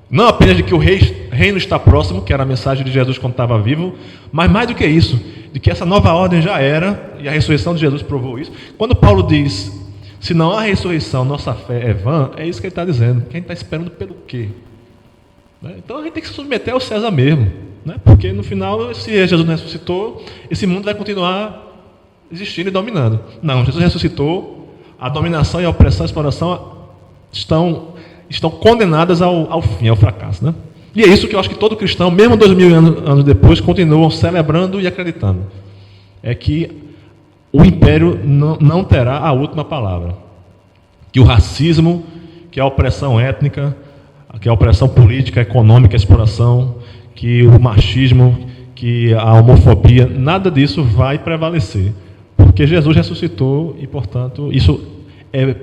não apenas de que o reino está próximo, que era a mensagem de Jesus quando estava vivo, mas mais do que isso, de que essa nova ordem já era, e a ressurreição de Jesus provou isso. Quando Paulo diz, se não há ressurreição, nossa fé é vã, é isso que ele está dizendo. Que a gente está esperando pelo quê? Então a gente tem que se submeter ao César mesmo, né? Porque no final, se Jesus não ressuscitou, esse mundo vai continuar existindo e dominando. Não, Jesus ressuscitou, a dominação e a opressão e a exploração estão condenadas ao fim, ao fracasso, né? E é isso que eu acho que todo cristão, mesmo 2000 anos depois, continuam celebrando e acreditando. É que o império não terá a última palavra. Que o racismo, que a opressão étnica, que a opressão política, econômica, a exploração, que o machismo, que a homofobia, nada disso vai prevalecer. Porque Jesus ressuscitou e, portanto, isso é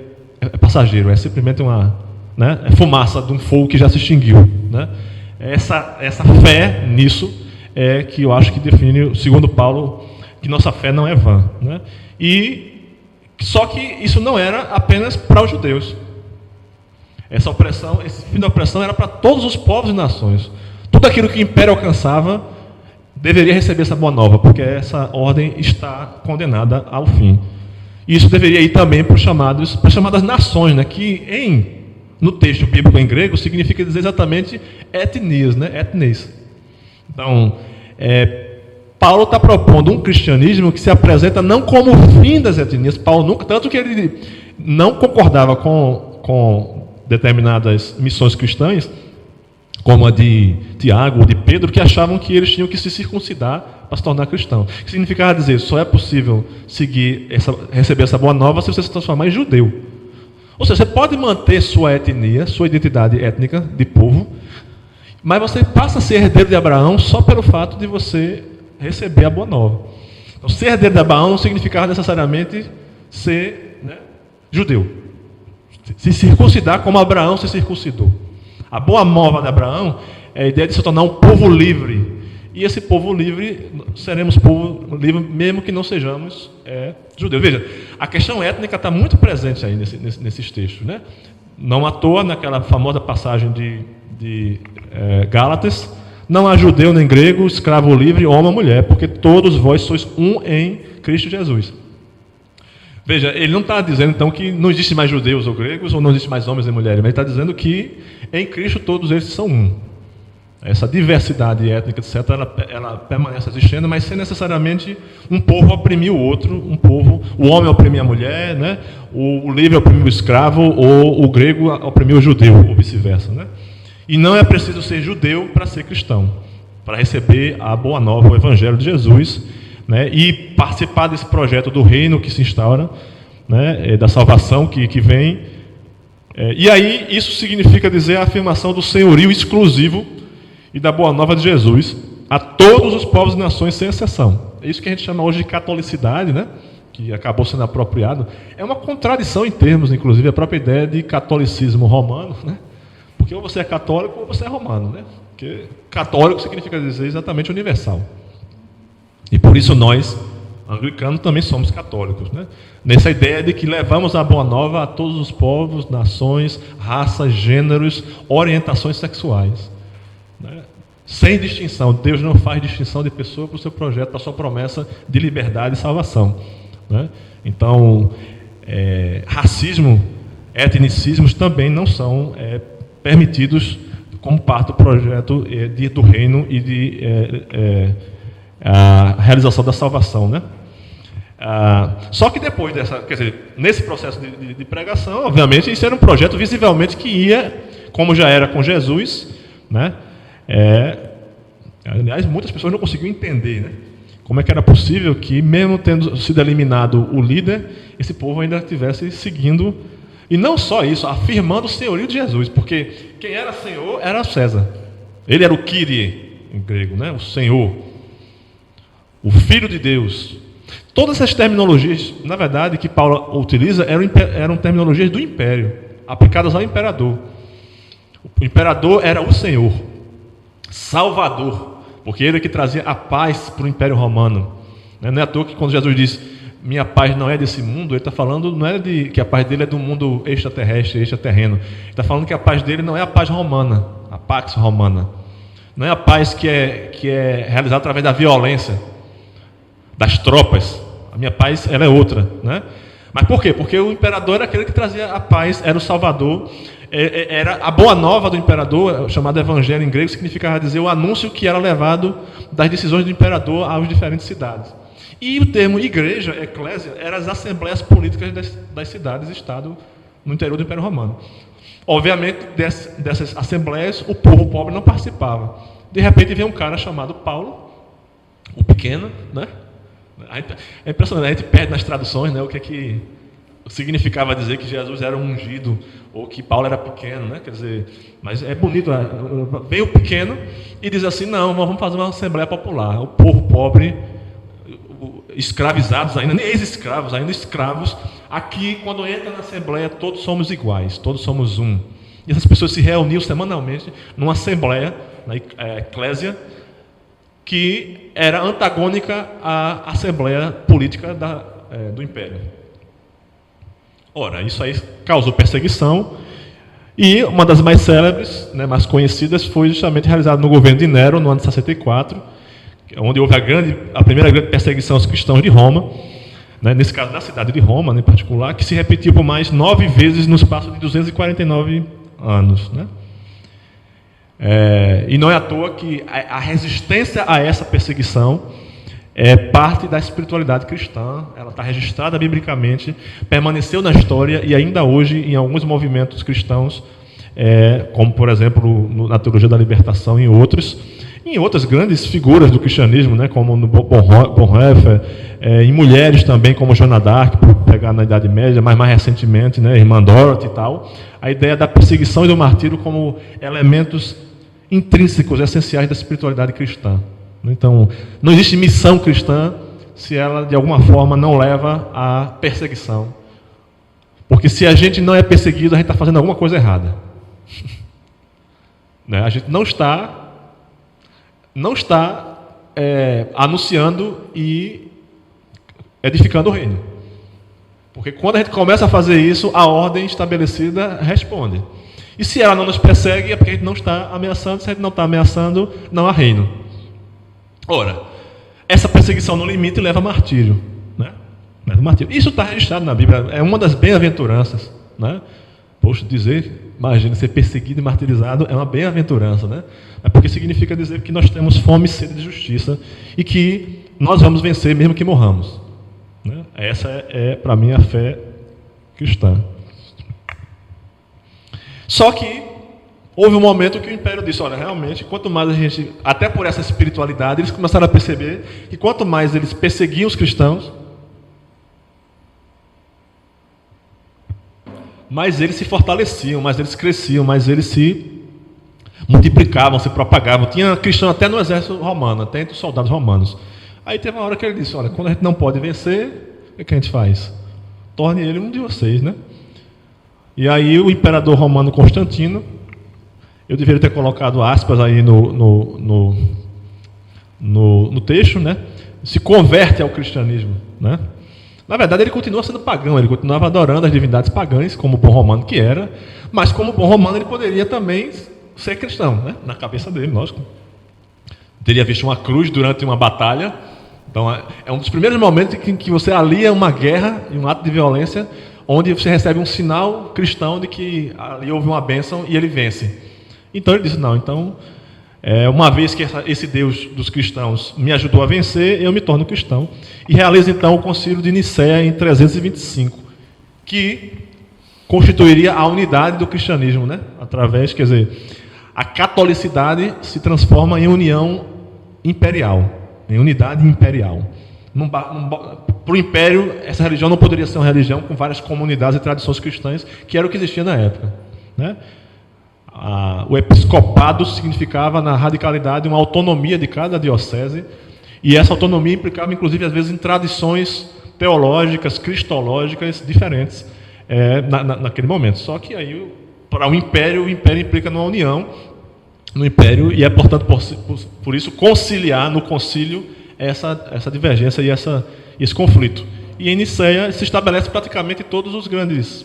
passageiro, é simplesmente é fumaça de um fogo que já se extinguiu, né? Essa fé nisso é que eu acho que define, segundo Paulo, que nossa fé não é vã, né? Só que isso não era apenas para os judeus. Essa opressão, esse fim da opressão era para todos os povos e nações. Tudo aquilo que o império alcançava deveria receber essa boa nova, porque essa ordem está condenada ao fim. E isso deveria ir também para as chamadas nações, né? Que no texto bíblico em grego significa dizer exatamente etnias, né? Etnes. Então, Paulo está propondo um cristianismo que se apresenta não como o fim das etnias. Paulo nunca, tanto que ele não concordava com determinadas missões cristãs, como a de Tiago ou de Pedro, que achavam que eles tinham que se circuncidar para se tornar cristão. Que significava dizer, só é possível receber essa boa nova se você se transformar em judeu. Ou seja, você pode manter sua etnia, sua identidade étnica de povo, mas você passa a ser herdeiro de Abraão só pelo fato de você receber a boa nova. Então, ser herdeiro de Abraão não significava necessariamente ser, né, judeu. Se circuncidar como Abraão se circuncidou. A boa nova de Abraão é a ideia de se tornar um povo livre. E esse povo livre, seremos povo livre mesmo que não sejamos judeus. Veja, a questão étnica está muito presente aí nesses textos, né? Não à toa, naquela famosa passagem de Gálatas, não há judeu nem grego, escravo ou livre, homem ou mulher, porque todos vós sois um em Cristo Jesus. Veja, ele não está dizendo então que não existe mais judeus ou gregos, ou não existe mais homens e mulheres, mas ele está dizendo que em Cristo todos eles são um. Essa diversidade étnica, etc., ela permanece existindo, mas sem necessariamente um povo oprimir o outro, o homem oprimir a mulher, né? O livre oprimir o escravo, ou o grego oprimir o judeu, ou vice-versa, né? E não é preciso ser judeu para ser cristão, para receber a boa nova, o evangelho de Jesus, né? E participar desse projeto do reino que se instaura, né? Da salvação que vem. E aí isso significa dizer a afirmação do senhorio exclusivo e da boa nova de Jesus a todos os povos e nações, sem exceção. É isso que a gente chama hoje de catolicidade, né? Que acabou sendo apropriado. É uma contradição em termos, inclusive, a própria ideia de catolicismo romano, né? Porque ou você é católico ou você é romano, né? Porque católico significa dizer exatamente universal. E por isso nós, anglicanos, também somos católicos, né? Nessa ideia de que levamos a boa nova a todos os povos, nações, raças, gêneros, orientações sexuais. Sem distinção. Deus não faz distinção de pessoa para o seu projeto, para a sua promessa de liberdade e salvação, né? Então, racismo, etnicismos também não são permitidos como parte do projeto do reino e de a realização da salvação, né? Só que depois dessa, quer dizer, nesse processo de pregação, obviamente, isso era um projeto visivelmente que ia, como já era com Jesus, né? Aliás, muitas pessoas não conseguiam entender, né? Como é que era possível que, mesmo tendo sido eliminado o líder, esse povo ainda estivesse seguindo, e não só isso, afirmando o senhorio de Jesus, porque quem era senhor era César. Ele era o Kyrie, em grego, né? O Senhor, o Filho de Deus. Todas essas terminologias, na verdade, que Paulo utiliza, eram terminologias do império, aplicadas ao imperador. O imperador era o Senhor, Salvador, porque ele é que trazia a paz para o Império Romano. Não é à toa que quando Jesus diz, minha paz não é desse mundo, ele está falando, não é que a paz dele é do mundo extraterrestre, extraterreno. Ele está falando que a paz dele não é a paz romana, a pax romana. Não é a paz que é realizada através da violência, das tropas. A minha paz, ela é outra, né? Mas por quê? Porque o imperador era aquele que trazia a paz, era o Salvador. Era a boa nova do imperador, chamado evangelho em grego, significava dizer o anúncio que era levado das decisões do imperador às diferentes cidades. E o termo igreja, eclésia, eram as assembleias políticas das cidades e estados no interior do Império Romano. Obviamente, dessas assembleias, o povo pobre não participava. De repente, vem um cara chamado Paulo, o pequeno, né? É impressionante, a gente perde nas traduções, né, o que significava dizer que Jesus era um ungido, ou que Paulo era pequeno, né? Quer dizer, mas é bonito, vem o pequeno e diz assim, não, vamos fazer uma assembleia popular, o povo pobre, escravizados ainda, nem ex-escravos, ainda escravos, aqui quando entra na assembleia todos somos iguais, todos somos um. E essas pessoas se reuniam semanalmente numa assembleia, na eclésia, que era antagônica à assembleia política do Império. Ora, isso aí causou perseguição, e uma das mais célebres, né, mais conhecidas, foi justamente realizada no governo de Nero, no ano de 64, onde houve a primeira grande perseguição aos cristãos de Roma, né, nesse caso da cidade de Roma, né, em particular, que se repetiu por mais 9 vezes no espaço de 249 anos. Né? E não é à toa que a resistência a essa perseguição é parte da espiritualidade cristã, ela está registrada biblicamente, permaneceu na história e ainda hoje em alguns movimentos cristãos, como por exemplo na teologia da libertação e em outras grandes figuras do cristianismo, né, como no Bonhoeffer, em mulheres também como Joana d'Arc, por pegar na Idade Média, mas mais recentemente, né, Irmã Dorothy e tal, a ideia da perseguição e do martírio como elementos intrínsecos, essenciais da espiritualidade cristã. Então, não existe missão cristã se ela, de alguma forma, não leva à perseguição. Porque se a gente não é perseguido, a gente está fazendo alguma coisa errada. Né? A gente não está anunciando e edificando o reino. Porque quando a gente começa a fazer isso, a ordem estabelecida responde. E se ela não nos persegue, é porque a gente não está ameaçando. Se a gente não está ameaçando, não há reino. Ora, essa perseguição no limite leva a martírio, né? Leva a martírio. Isso está registrado na Bíblia. É uma das bem-aventuranças, né? Poxa, imagina, ser perseguido e martirizado é uma bem-aventurança, né? É porque significa dizer que nós temos fome e sede de justiça e que nós vamos vencer mesmo que morramos, né? Essa é para mim, a fé cristã. Só que houve um momento que o Império disse, olha, realmente, quanto mais a gente, até por essa espiritualidade, eles começaram a perceber que quanto mais eles perseguiam os cristãos, mais eles se fortaleciam, mais eles cresciam, mais eles se multiplicavam, se propagavam. Tinha cristão até no exército romano, até entre os soldados romanos. Aí teve uma hora que ele disse, olha, quando a gente não pode vencer, o que a gente faz? Torne ele um de vocês, né? E aí o imperador romano Constantino, eu deveria ter colocado aspas aí no texto, né? Se converte ao cristianismo, né? Na verdade, ele continua sendo pagão, ele continuava adorando as divindades pagãs, como bom romano que era, mas como bom romano ele poderia também ser cristão, né? Na cabeça dele, lógico. Teria visto uma cruz durante uma batalha. Então, é um dos primeiros momentos em que você alia uma guerra e um ato de violência, onde você recebe um sinal cristão de que ali houve uma bênção e ele vence. Então ele disse, não, então, uma vez que esse Deus dos cristãos me ajudou a vencer, eu me torno cristão. E realiza então o concílio de Nicéia em 325, que constituiria a unidade do cristianismo, né? Através, quer dizer, a catolicidade se transforma em união imperial, em unidade imperial. Para o império, essa religião não poderia ser uma religião com várias comunidades e tradições cristãs, que era o que existia na época, né? O episcopado significava, na radicalidade, uma autonomia de cada diocese, e essa autonomia implicava, inclusive, às vezes, em tradições teológicas, cristológicas diferentes naquele momento. Só que aí, para o império implica numa união no império, e é, portanto, por isso, conciliar no concílio essa divergência e esse conflito. E em Nicéia se estabelece praticamente todos os grandes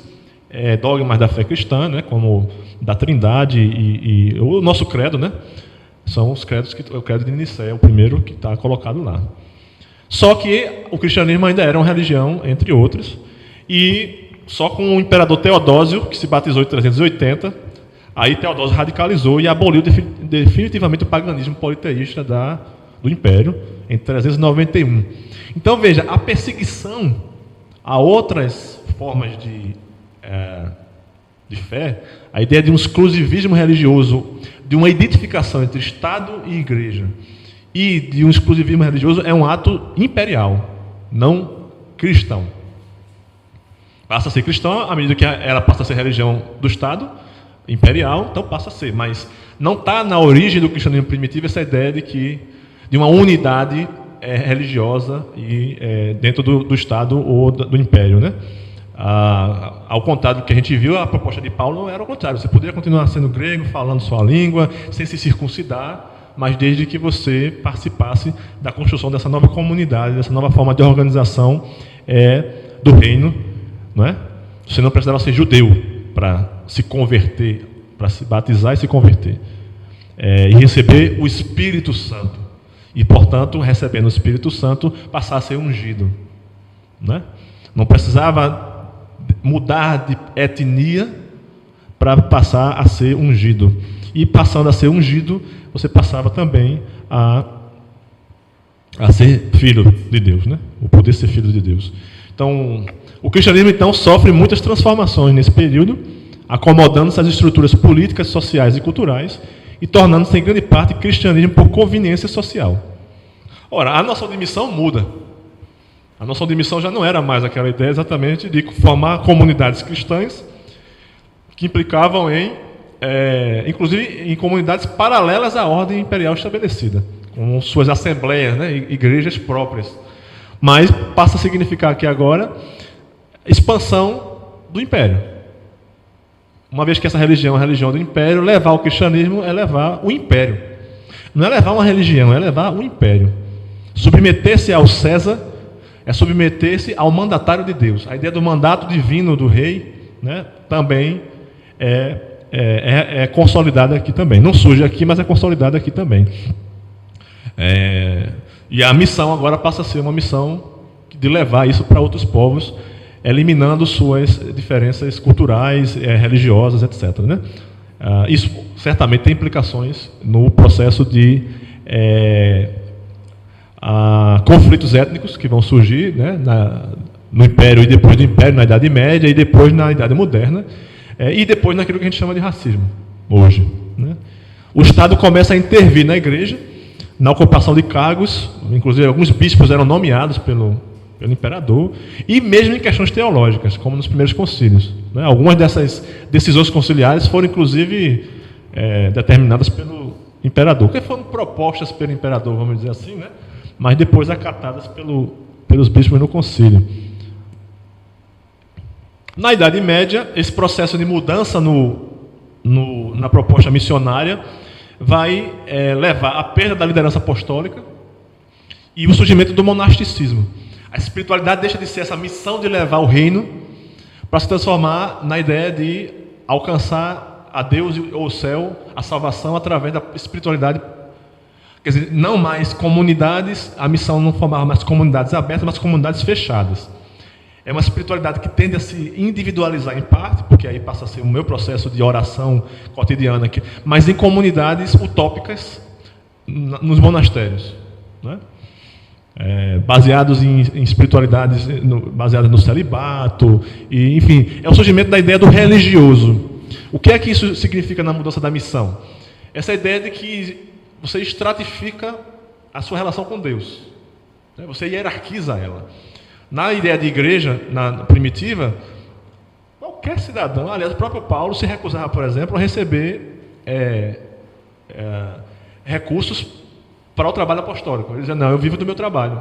dogmas da fé cristã, né, como da Trindade e o nosso credo, né, são os credos o credo de Nicéia, o primeiro que está colocado lá. Só que o cristianismo ainda era uma religião, entre outros, e só com o imperador Teodósio, que se batizou em 380, aí Teodósio radicalizou e aboliu definitivamente o paganismo politeísta do império, em 391. Então, veja, a perseguição a outras formas de fé, a ideia de um exclusivismo religioso, de uma identificação entre Estado e Igreja, e de um exclusivismo religioso, é um ato imperial, não cristão. Passa a ser cristão à medida que ela passa a ser religião do Estado, imperial, então passa a ser, mas não está na origem do cristianismo primitivo essa ideia de uma unidade religiosa dentro do Estado ou do Império, né? Ao contrário do que a gente viu, a proposta de Paulo era o contrário. Você poderia continuar sendo grego, falando sua língua, sem se circuncidar, mas desde que você participasse da construção dessa nova comunidade, dessa nova forma de organização do reino, não é? Você não precisava ser judeu para se converter, para se batizar e se converter, e receber o Espírito Santo. E, portanto, recebendo o Espírito Santo, passar a ser ungido, né? Não precisava mudar de etnia para passar a ser ungido. E passando a ser ungido, você passava também a ser filho de Deus, né? O poder ser filho de Deus. Então, o cristianismo, então, sofre muitas transformações nesse período, acomodando-se às estruturas políticas, sociais e culturais, e tornando-se, em grande parte, cristianismo por conveniência social. Ora, a noção de missão muda. A noção de missão já não era mais aquela ideia exatamente de formar comunidades cristãs que implicavam inclusive em comunidades paralelas à ordem imperial estabelecida, com suas assembleias, né, igrejas próprias. Mas passa a significar aqui agora expansão do império. Uma vez que essa religião é a religião do império, levar o cristianismo é levar o império. Não é levar uma religião, é levar o império. Submeter-se ao César é submeter-se ao mandatário de Deus. A ideia do mandato divino do rei, né, também é consolidada aqui também. Não surge aqui, mas é consolidada aqui também. E a missão agora passa a ser uma missão de levar isso para outros povos, eliminando suas diferenças culturais, religiosas, etc., né? Isso certamente tem implicações no processo de conflitos étnicos que vão surgir, né, no Império e depois do Império, na Idade Média e depois na Idade Moderna, e depois naquilo que a gente chama de racismo, hoje, né? O Estado começa a intervir na Igreja, na ocupação de cargos, inclusive alguns bispos eram nomeados pelo imperador, e mesmo em questões teológicas, como nos primeiros concílios, né? Algumas dessas decisões conciliares foram, inclusive, determinadas pelo imperador, que foram propostas pelo imperador, vamos dizer assim, né? Mas depois acatadas pelos bispos no concílio. Na Idade Média, esse processo de mudança na proposta missionária vai levar à perda da liderança apostólica e o surgimento do monasticismo. A espiritualidade deixa de ser essa missão de levar o reino para se transformar na ideia de alcançar a Deus ou o céu, a salvação, através da espiritualidade. Quer dizer, não mais comunidades, a missão não formava mais comunidades abertas, mas comunidades fechadas. É uma espiritualidade que tende a se individualizar em parte, porque aí passa a ser o meu processo de oração cotidiana aqui, mas em comunidades utópicas nos monastérios, né? Baseados em espiritualidades baseadas no celibato, e, enfim, é o surgimento da ideia do religioso. O que é que isso significa na mudança da missão? Essa ideia de que você estratifica a sua relação com Deus, né? Você hierarquiza ela. Na ideia de igreja, na primitiva, qualquer cidadão, aliás, o próprio Paulo se recusava, por exemplo, a receber recursos para o trabalho apostólico. Ele dizia, não, eu vivo do meu trabalho.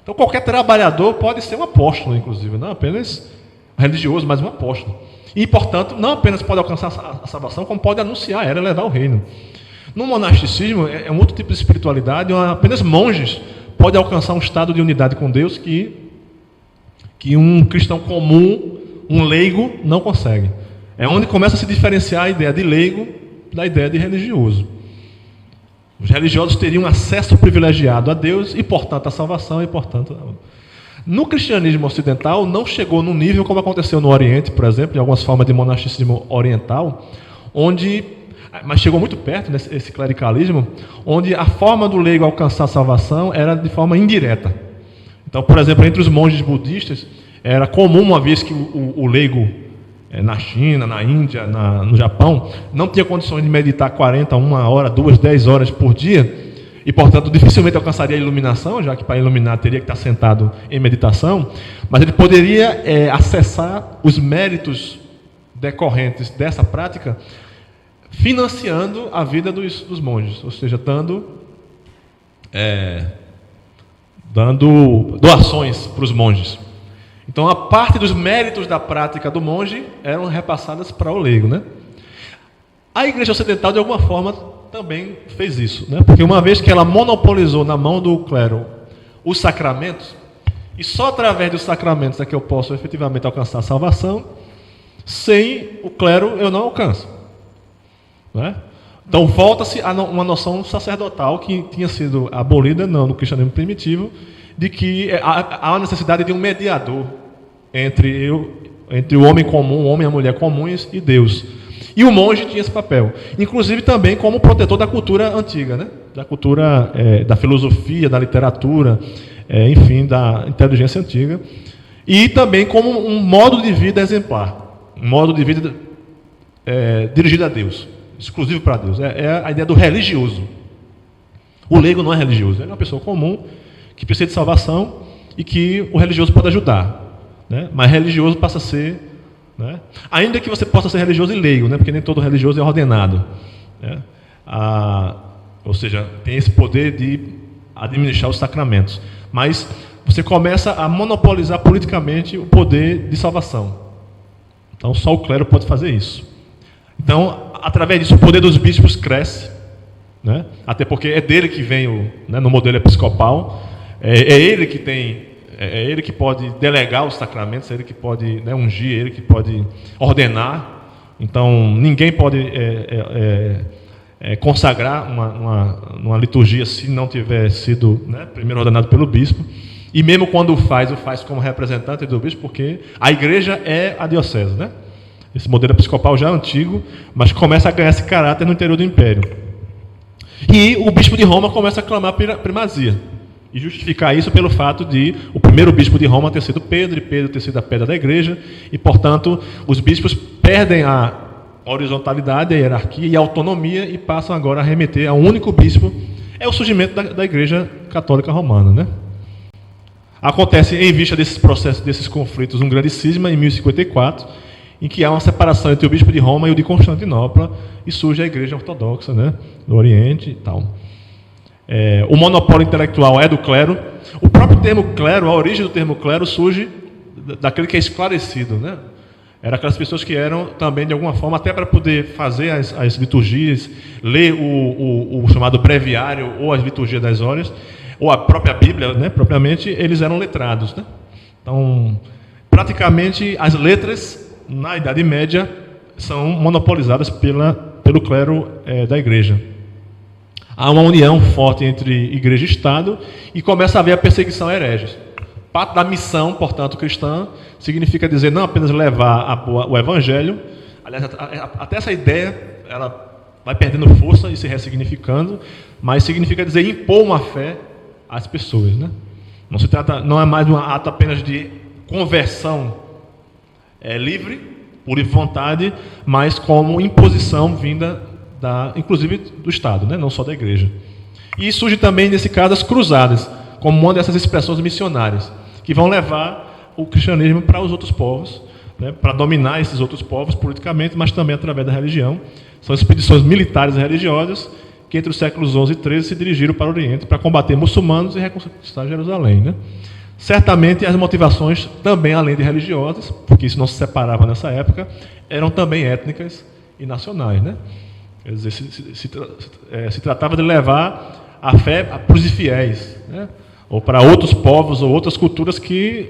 Então, qualquer trabalhador pode ser um apóstolo, inclusive, não apenas religioso, mas um apóstolo. E, portanto, não apenas pode alcançar a salvação, como pode anunciar ela e levar o reino. No monasticismo, é um outro tipo de espiritualidade, apenas monges podem alcançar um estado de unidade com Deus que um cristão comum, um leigo, não consegue. É onde começa a se diferenciar a ideia de leigo da ideia de religioso. Os religiosos teriam acesso privilegiado a Deus e, portanto, a salvação e, portanto... No cristianismo ocidental, não chegou no nível como aconteceu no Oriente, por exemplo, em algumas formas de monasticismo oriental, mas chegou muito perto, esse clericalismo, onde a forma do leigo alcançar a salvação era de forma indireta. Então, por exemplo, entre os monges budistas, era comum, uma vez que o leigo na China, na Índia, no Japão, não tinha condições de meditar 40, 1 hora, 2, 10 horas por dia, e, portanto, dificilmente alcançaria a iluminação, já que para iluminar teria que estar sentado em meditação, mas ele poderia acessar os méritos decorrentes dessa prática, financiando a vida dos monges, ou seja, dando doações para os monges. Então, a parte dos méritos da prática do monge eram repassadas para o leigo, né? A Igreja Ocidental, de alguma forma, também fez isso, né? Porque uma vez que ela monopolizou na mão do clero os sacramentos, e só através dos sacramentos é que eu posso efetivamente alcançar a salvação, sem o clero eu não alcanço, né? Então, volta-se a uma noção sacerdotal que tinha sido abolida no cristianismo primitivo, de que há a necessidade de um mediador entre o homem comum, o homem e a mulher comuns e Deus. E o monge tinha esse papel, inclusive também como protetor da cultura antiga, né? Da cultura, da filosofia, da literatura, enfim, da inteligência antiga, e também como um modo de vida exemplar, um modo de vida dirigido a Deus, exclusivo para Deus. É a ideia do religioso. O leigo não é religioso, ele é uma pessoa comum que precisa de salvação e que o religioso pode ajudar, né? Mas religioso passa a ser, né? Ainda que você possa ser religioso e leigo, né? Porque nem todo religioso é ordenado, né? Ou seja, tem esse poder de administrar os sacramentos, mas você começa a monopolizar politicamente o poder de salvação. Então só o clero pode fazer isso. Então, através disso, o poder dos bispos cresce, né? Até porque é dele que vem no modelo episcopal, é ele que tem é ele que pode delegar os sacramentos, é ele que pode, né, ungir, é ele que pode ordenar. Então, ninguém pode consagrar uma liturgia se não tiver sido, né, primeiro ordenado pelo bispo. E mesmo quando o faz como representante do bispo, porque a igreja é a diocese, né? Esse modelo episcopal já é antigo, mas começa a ganhar esse caráter no interior do império. E o bispo de Roma começa a clamar primazia e justificar isso pelo fato de o primeiro bispo de Roma ter sido Pedro, e Pedro ter sido a pedra da igreja, e, portanto, os bispos perdem a horizontalidade, a hierarquia e a autonomia e passam agora a remeter ao único bispo. É o surgimento da igreja católica romana, né? Acontece, em vista desses processos, desses conflitos, um grande cisma em 1054, em que há uma separação entre o bispo de Roma e o de Constantinopla, e surge a igreja ortodoxa, né, do Oriente e tal. O monopólio intelectual é do clero. O próprio termo clero, a origem do termo clero, surge daquele que é esclarecido, né? Era aquelas pessoas que eram também, de alguma forma, até para poder fazer as liturgias, ler o chamado breviário ou as liturgias das horas, ou a própria Bíblia, né, propriamente, eles eram letrados, né? Então, praticamente, as letras, na Idade Média, são monopolizadas pelo clero da igreja. Há uma união forte entre igreja e Estado e começa a haver a perseguição a hereges. Parte da missão, portanto, cristã, significa dizer não apenas levar o evangelho. Aliás, até essa ideia, ela vai perdendo força e se ressignificando, mas significa dizer impor uma fé às pessoas, né? Não é mais um ato apenas de conversão livre, por vontade, mas como imposição vinda, inclusive do Estado, né? Não só da igreja. E surge também, nesse caso, as cruzadas, como uma dessas expressões missionárias, que vão levar o cristianismo para os outros povos, né? Para dominar esses outros povos politicamente, mas também através da religião. São expedições militares e religiosas que entre os séculos 11 e 13 se dirigiram para o Oriente para combater muçulmanos e reconquistar Jerusalém, né? Certamente as motivações também, além de religiosas, porque isso não se separava nessa época, eram também étnicas e nacionais, né? Quer dizer, se tratava de levar a fé para os infiéis, né? Ou para outros povos ou outras culturas que,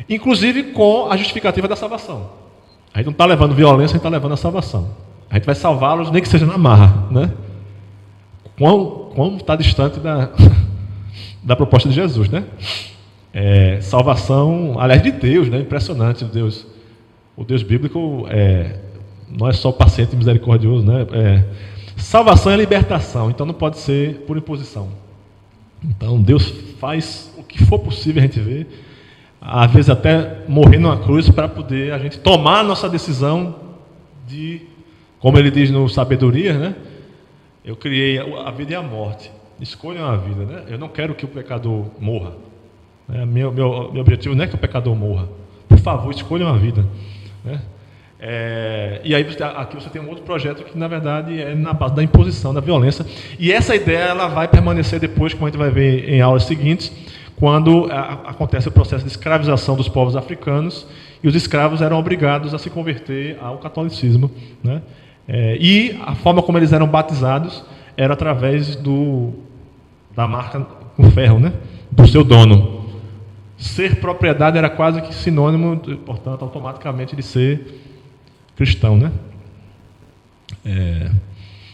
inclusive com a justificativa da salvação. A gente não está levando violência, a gente está levando a salvação. A gente vai salvá-los, nem que seja na marra, né? Como está distante da proposta de Jesus, né? Salvação, aliás, de Deus, né? Impressionante, o Deus bíblico não é só paciente e misericordioso, né? Salvação é libertação, então não pode ser por imposição. Então Deus faz o que for possível, a gente vê, às vezes até morrer numa cruz para poder a gente tomar a nossa decisão de, como ele diz no Sabedoria, né? Eu criei a vida e a morte, escolham a vida, né? Eu não quero que o pecador morra, né? Meu objetivo não é que o pecador morra, por favor, escolham a vida, né? E aí aqui você tem um outro projeto que na verdade é na base da imposição, da violência, e essa ideia ela vai permanecer depois, como a gente vai ver em aulas seguintes, quando acontece o processo de escravização dos povos africanos e os escravos eram obrigados a se converter ao catolicismo, né? E a forma como eles eram batizados era através da marca com ferro, né? Do seu dono. Ser propriedade era quase que sinônimo, portanto, automaticamente de ser cristão, né?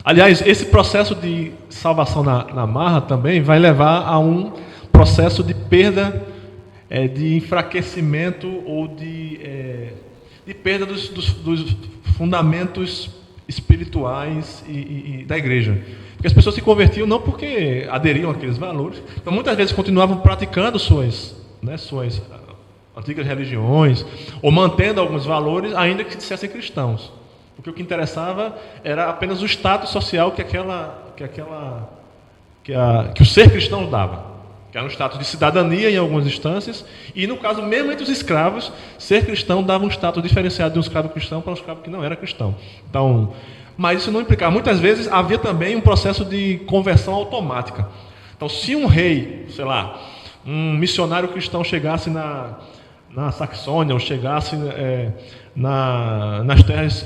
Aliás, esse processo de salvação na marra também vai levar a um processo de perda, de enfraquecimento ou de perda dos fundamentos espirituais e da igreja. Porque as pessoas se convertiam não porque aderiam àqueles valores, então muitas vezes continuavam praticando suas antigas religiões, ou mantendo alguns valores, ainda que dissessem cristãos. Porque o que interessava era apenas o status social que o ser cristão dava, que era um status de cidadania em algumas instâncias, e no caso, mesmo entre os escravos, ser cristão dava um status diferenciado de um escravo cristão para um escravo que não era cristão. Então, mas isso não implicava. Muitas vezes havia também um processo de conversão automática. Então, se um rei, sei lá, um missionário cristão chegasse na Saxônia, ou chegasse nas terras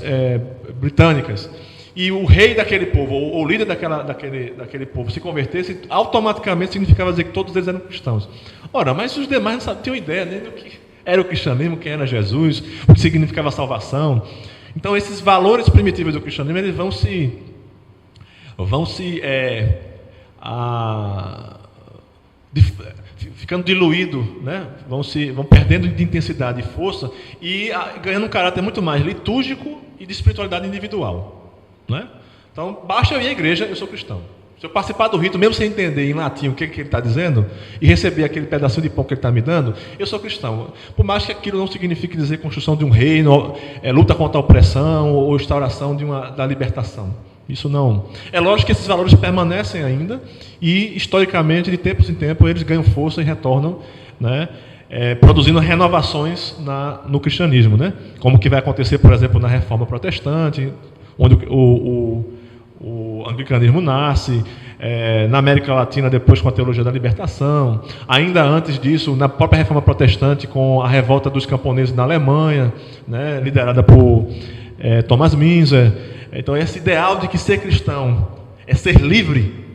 britânicas, e o rei daquele povo, ou o líder daquele povo se convertesse, automaticamente significava dizer que todos eles eram cristãos. Ora, mas os demais não tinham ideia nem do que era o cristianismo, quem era Jesus, o que significava salvação. Então esses valores primitivos do cristianismo, eles ficando diluídos, né? Vão perdendo de intensidade e força e ganhando um caráter muito mais litúrgico e de espiritualidade individual, né? Então, basta eu ir à igreja, eu sou cristão. Se eu participar do rito, mesmo sem entender em latim o que ele está dizendo, e receber aquele pedacinho de pão que ele está me dando, eu sou cristão. Por mais que aquilo não signifique dizer construção de um reino, luta contra a opressão, ou instauração da libertação. Isso não. É lógico que esses valores permanecem ainda, e historicamente, de tempos em tempos, eles ganham força e retornam, né, produzindo renovações no cristianismo, né? Como que vai acontecer, por exemplo, na Reforma Protestante, onde o anglicanismo nasce, na América Latina depois com a teologia da libertação, ainda antes disso na própria Reforma Protestante com a revolta dos camponeses na Alemanha, né, liderada por Thomas Müntzer. Então esse ideal de que ser cristão é ser livre,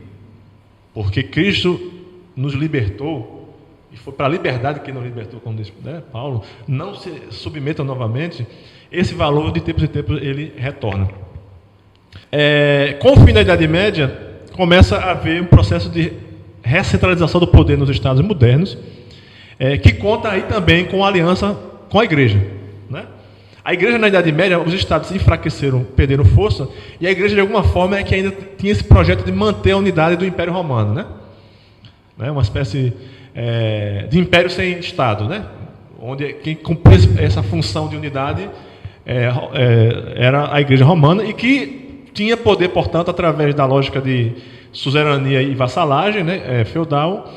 porque Cristo nos libertou, e foi para a liberdade que nos libertou, como diz, né, Paulo, não se submetam novamente, esse valor de tempos em tempos ele retorna. Com o fim da Idade Média, começa a haver um processo de recentralização do poder nos Estados modernos, que conta aí também com a aliança com a Igreja, né? A Igreja na Idade Média, os Estados se enfraqueceram, perderam força, e a Igreja de alguma forma é que ainda tinha esse projeto de manter a unidade do Império Romano, né? Uma espécie de império sem Estado, né? Onde quem cumpria essa função de unidade era a Igreja Romana, e que tinha poder, portanto, através da lógica de suzerania e vassalagem, né, feudal,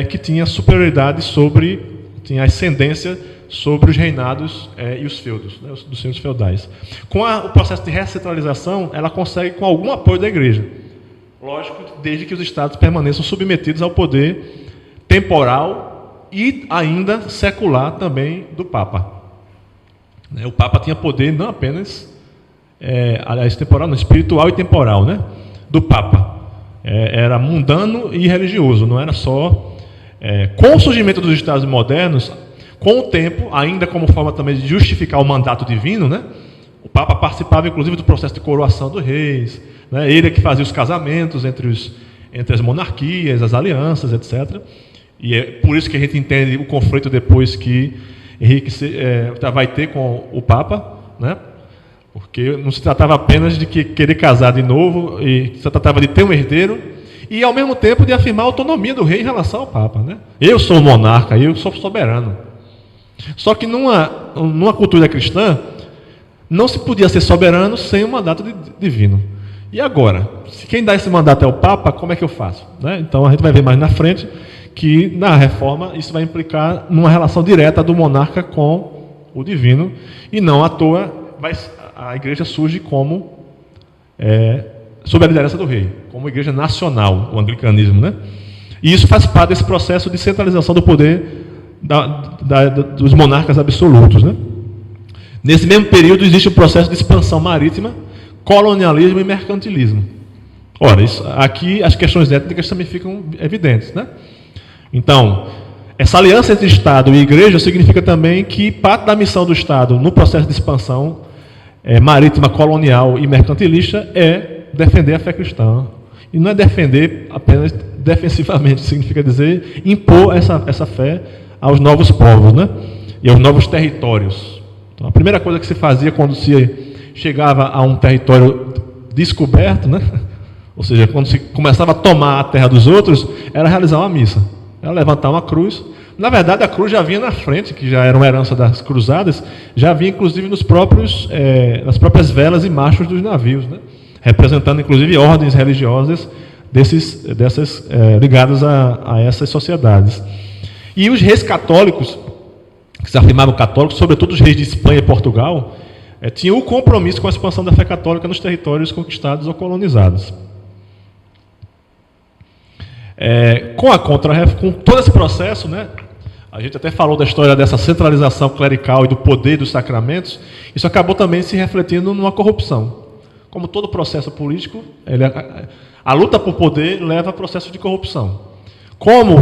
que tinha superioridade tinha ascendência sobre os reinados e os feudos, né, dos senhores feudais. Com o processo de recentralização, ela consegue com algum apoio da Igreja. Lógico, desde que os estados permaneçam submetidos ao poder temporal e ainda secular também do Papa. O Papa tinha poder não apenas aliás, temporal, não, espiritual e temporal, né, do Papa. Era mundano e religioso, não era só. Com o surgimento dos estados modernos, com o tempo, ainda como forma também de justificar o mandato divino, né, o Papa participava inclusive do processo de coroação dos reis, né, ele é que fazia os casamentos entre as monarquias, as alianças, etc. E é por isso que a gente entende o conflito depois que Henrique vai ter com o Papa, né? Porque não se tratava apenas de querer casar de novo, e se tratava de ter um herdeiro e, ao mesmo tempo, de afirmar a autonomia do rei em relação ao Papa, né? Eu sou o monarca, eu sou soberano. Só que numa cultura cristã, não se podia ser soberano sem um mandato divino. E agora? Se quem dá esse mandato é o Papa, como é que eu faço? Né? Então a gente vai ver mais na frente que, na reforma, isso vai implicar numa relação direta do monarca com o divino, e não à toa a igreja surge como sob a liderança do rei, como igreja nacional, o anglicanismo, né? E isso faz parte desse processo de centralização do poder dos monarcas absolutos, né? Nesse mesmo período existe o processo de expansão marítima, colonialismo e mercantilismo. Ora, aqui as questões étnicas também ficam evidentes, né? Então, essa aliança entre Estado e Igreja significa também que parte da missão do Estado no processo de expansão marítima, colonial e mercantilista é defender a fé cristã. E não é defender apenas defensivamente, significa dizer impor essa fé aos novos povos, né? E aos novos territórios. Então, a primeira coisa que se fazia quando se chegava a um território descoberto, né? Ou seja, quando se começava a tomar a terra dos outros, era realizar uma missa, era levantar uma cruz. Na verdade, a cruz já vinha na frente, que já era uma herança das cruzadas, já vinha inclusive nas próprias velas e mastros dos navios, né? Representando inclusive ordens religiosas ligadas a essas sociedades. E os reis católicos, que se afirmavam católicos, sobretudo os reis de Espanha e Portugal, tinham o compromisso com a expansão da fé católica nos territórios conquistados ou colonizados. Com todo esse processo, né, a gente até falou da história dessa centralização clerical e do poder dos sacramentos, isso acabou também se refletindo numa corrupção. como todo processo político, a luta por poder leva a processo de corrupção. Como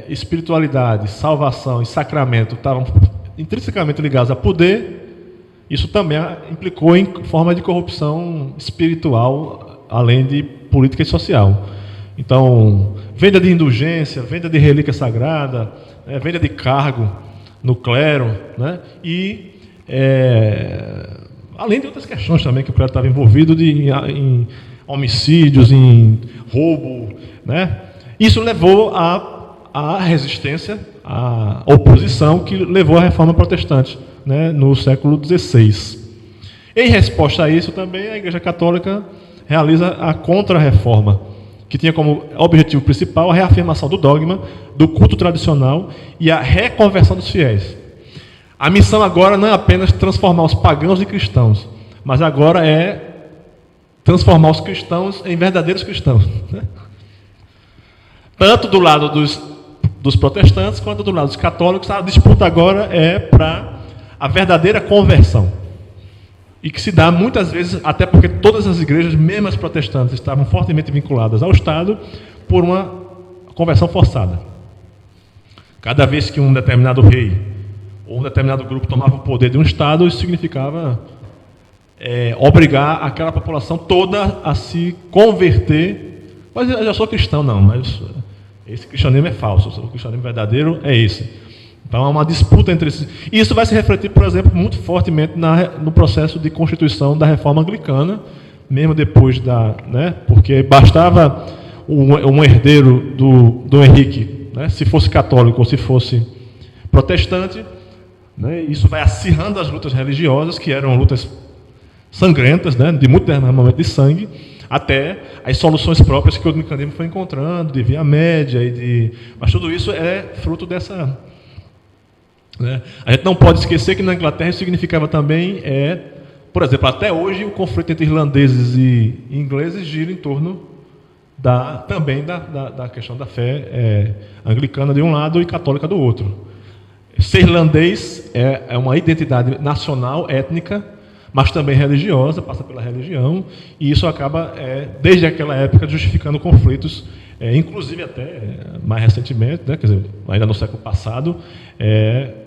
espiritualidade, salvação e sacramento estavam intrinsecamente ligados a poder, isso também implicou em forma de corrupção espiritual, além de política e social. Então, venda de indulgência, venda de relíquia sagrada, venda de cargo no clero, né? E além de outras questões também que o clero estava envolvido em homicídios, em roubo, né? Isso levou à resistência, à oposição que levou à reforma protestante, né, no século XVI. Em resposta a isso também a Igreja Católica realiza a Contra-Reforma, que tinha como objetivo principal a reafirmação do dogma, do culto tradicional e a reconversão dos fiéis. A missão agora não é apenas transformar os pagãos em cristãos, mas agora é transformar os cristãos em verdadeiros cristãos, né? Tanto do lado dos protestantes quanto do lado dos católicos, a disputa agora é para a verdadeira conversão. E que se dá muitas vezes, até porque todas as igrejas, mesmo as protestantes, estavam fortemente vinculadas ao Estado, por uma conversão forçada. Cada vez que um determinado rei ou um determinado grupo tomava o poder de um Estado, isso significava obrigar aquela população toda a se converter. Mas eu já sou cristão, não, mas esse cristianismo é falso, o cristianismo verdadeiro é esse. Então há uma disputa entre esses. E isso vai se refletir, por exemplo, muito fortemente no processo de constituição da reforma anglicana, mesmo depois porque bastava um herdeiro do Henrique, né, se fosse católico ou se fosse protestante, né, isso vai acirrando as lutas religiosas, que eram lutas sangrentas, né, de muito derramamento de sangue, até as soluções próprias que o anglicanismo foi encontrando, de via média, mas tudo isso é fruto dessa... Né? A gente não pode esquecer que na Inglaterra isso significava também, por exemplo, até hoje o conflito entre irlandeses e ingleses gira em torno também da questão da fé anglicana de um lado e católica do outro. Ser irlandês é uma identidade nacional, étnica, mas também religiosa, passa pela religião, e isso acaba, desde aquela época, justificando conflitos, inclusive até mais recentemente, né, quer dizer, ainda no século passado,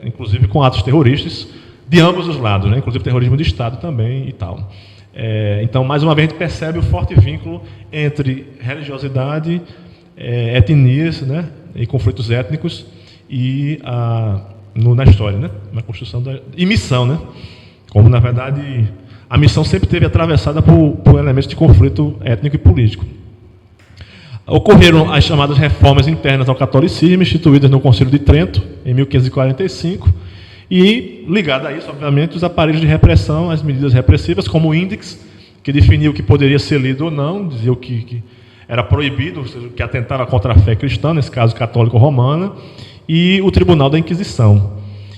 inclusive com atos terroristas de ambos os lados, né, inclusive terrorismo de Estado também e tal. Então, mais uma vez, a gente percebe o forte vínculo entre religiosidade, etnias, né, e conflitos étnicos na história, né, na construção e missão, né? Como, na verdade, a missão sempre esteve atravessada por elementos de conflito étnico e político. Ocorreram as chamadas reformas internas ao catolicismo, instituídas no Concílio de Trento, em 1545, e, ligado a isso, obviamente, os aparelhos de repressão, as medidas repressivas, como o Índex, que definia o que poderia ser lido ou não, dizia o que era proibido, ou seja, o que atentava contra a fé cristã, nesse caso católico-romana, e o Tribunal da Inquisição.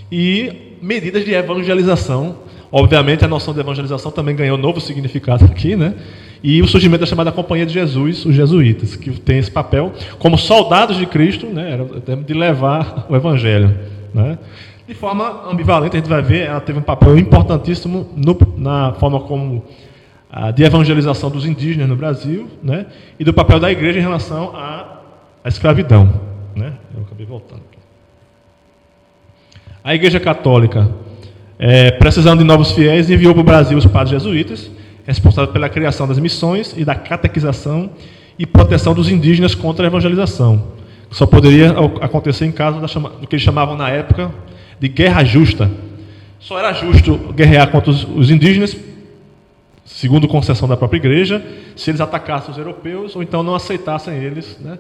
E medidas de evangelização. Obviamente, a noção de evangelização também ganhou novo significado aqui, né? E o surgimento da chamada Companhia de Jesus, os jesuítas, que tem esse papel como soldados de Cristo, né? Era o termo de levar o evangelho, né? De forma ambivalente, a gente vai ver, ela teve um papel importantíssimo na forma como de evangelização dos indígenas no Brasil, né? E do papel da igreja em relação à escravidão, né? Eu acabei voltando aqui. A Igreja Católica, precisando de novos fiéis, enviou para o Brasil os padres jesuítas, responsáveis pela criação das missões e da catequização e proteção dos indígenas contra a evangelização, que só poderia acontecer em caso do que eles chamavam na época de guerra justa. Só era justo guerrear contra os indígenas, segundo concessão da própria igreja, se eles atacassem os europeus ou então não aceitassem eles, né?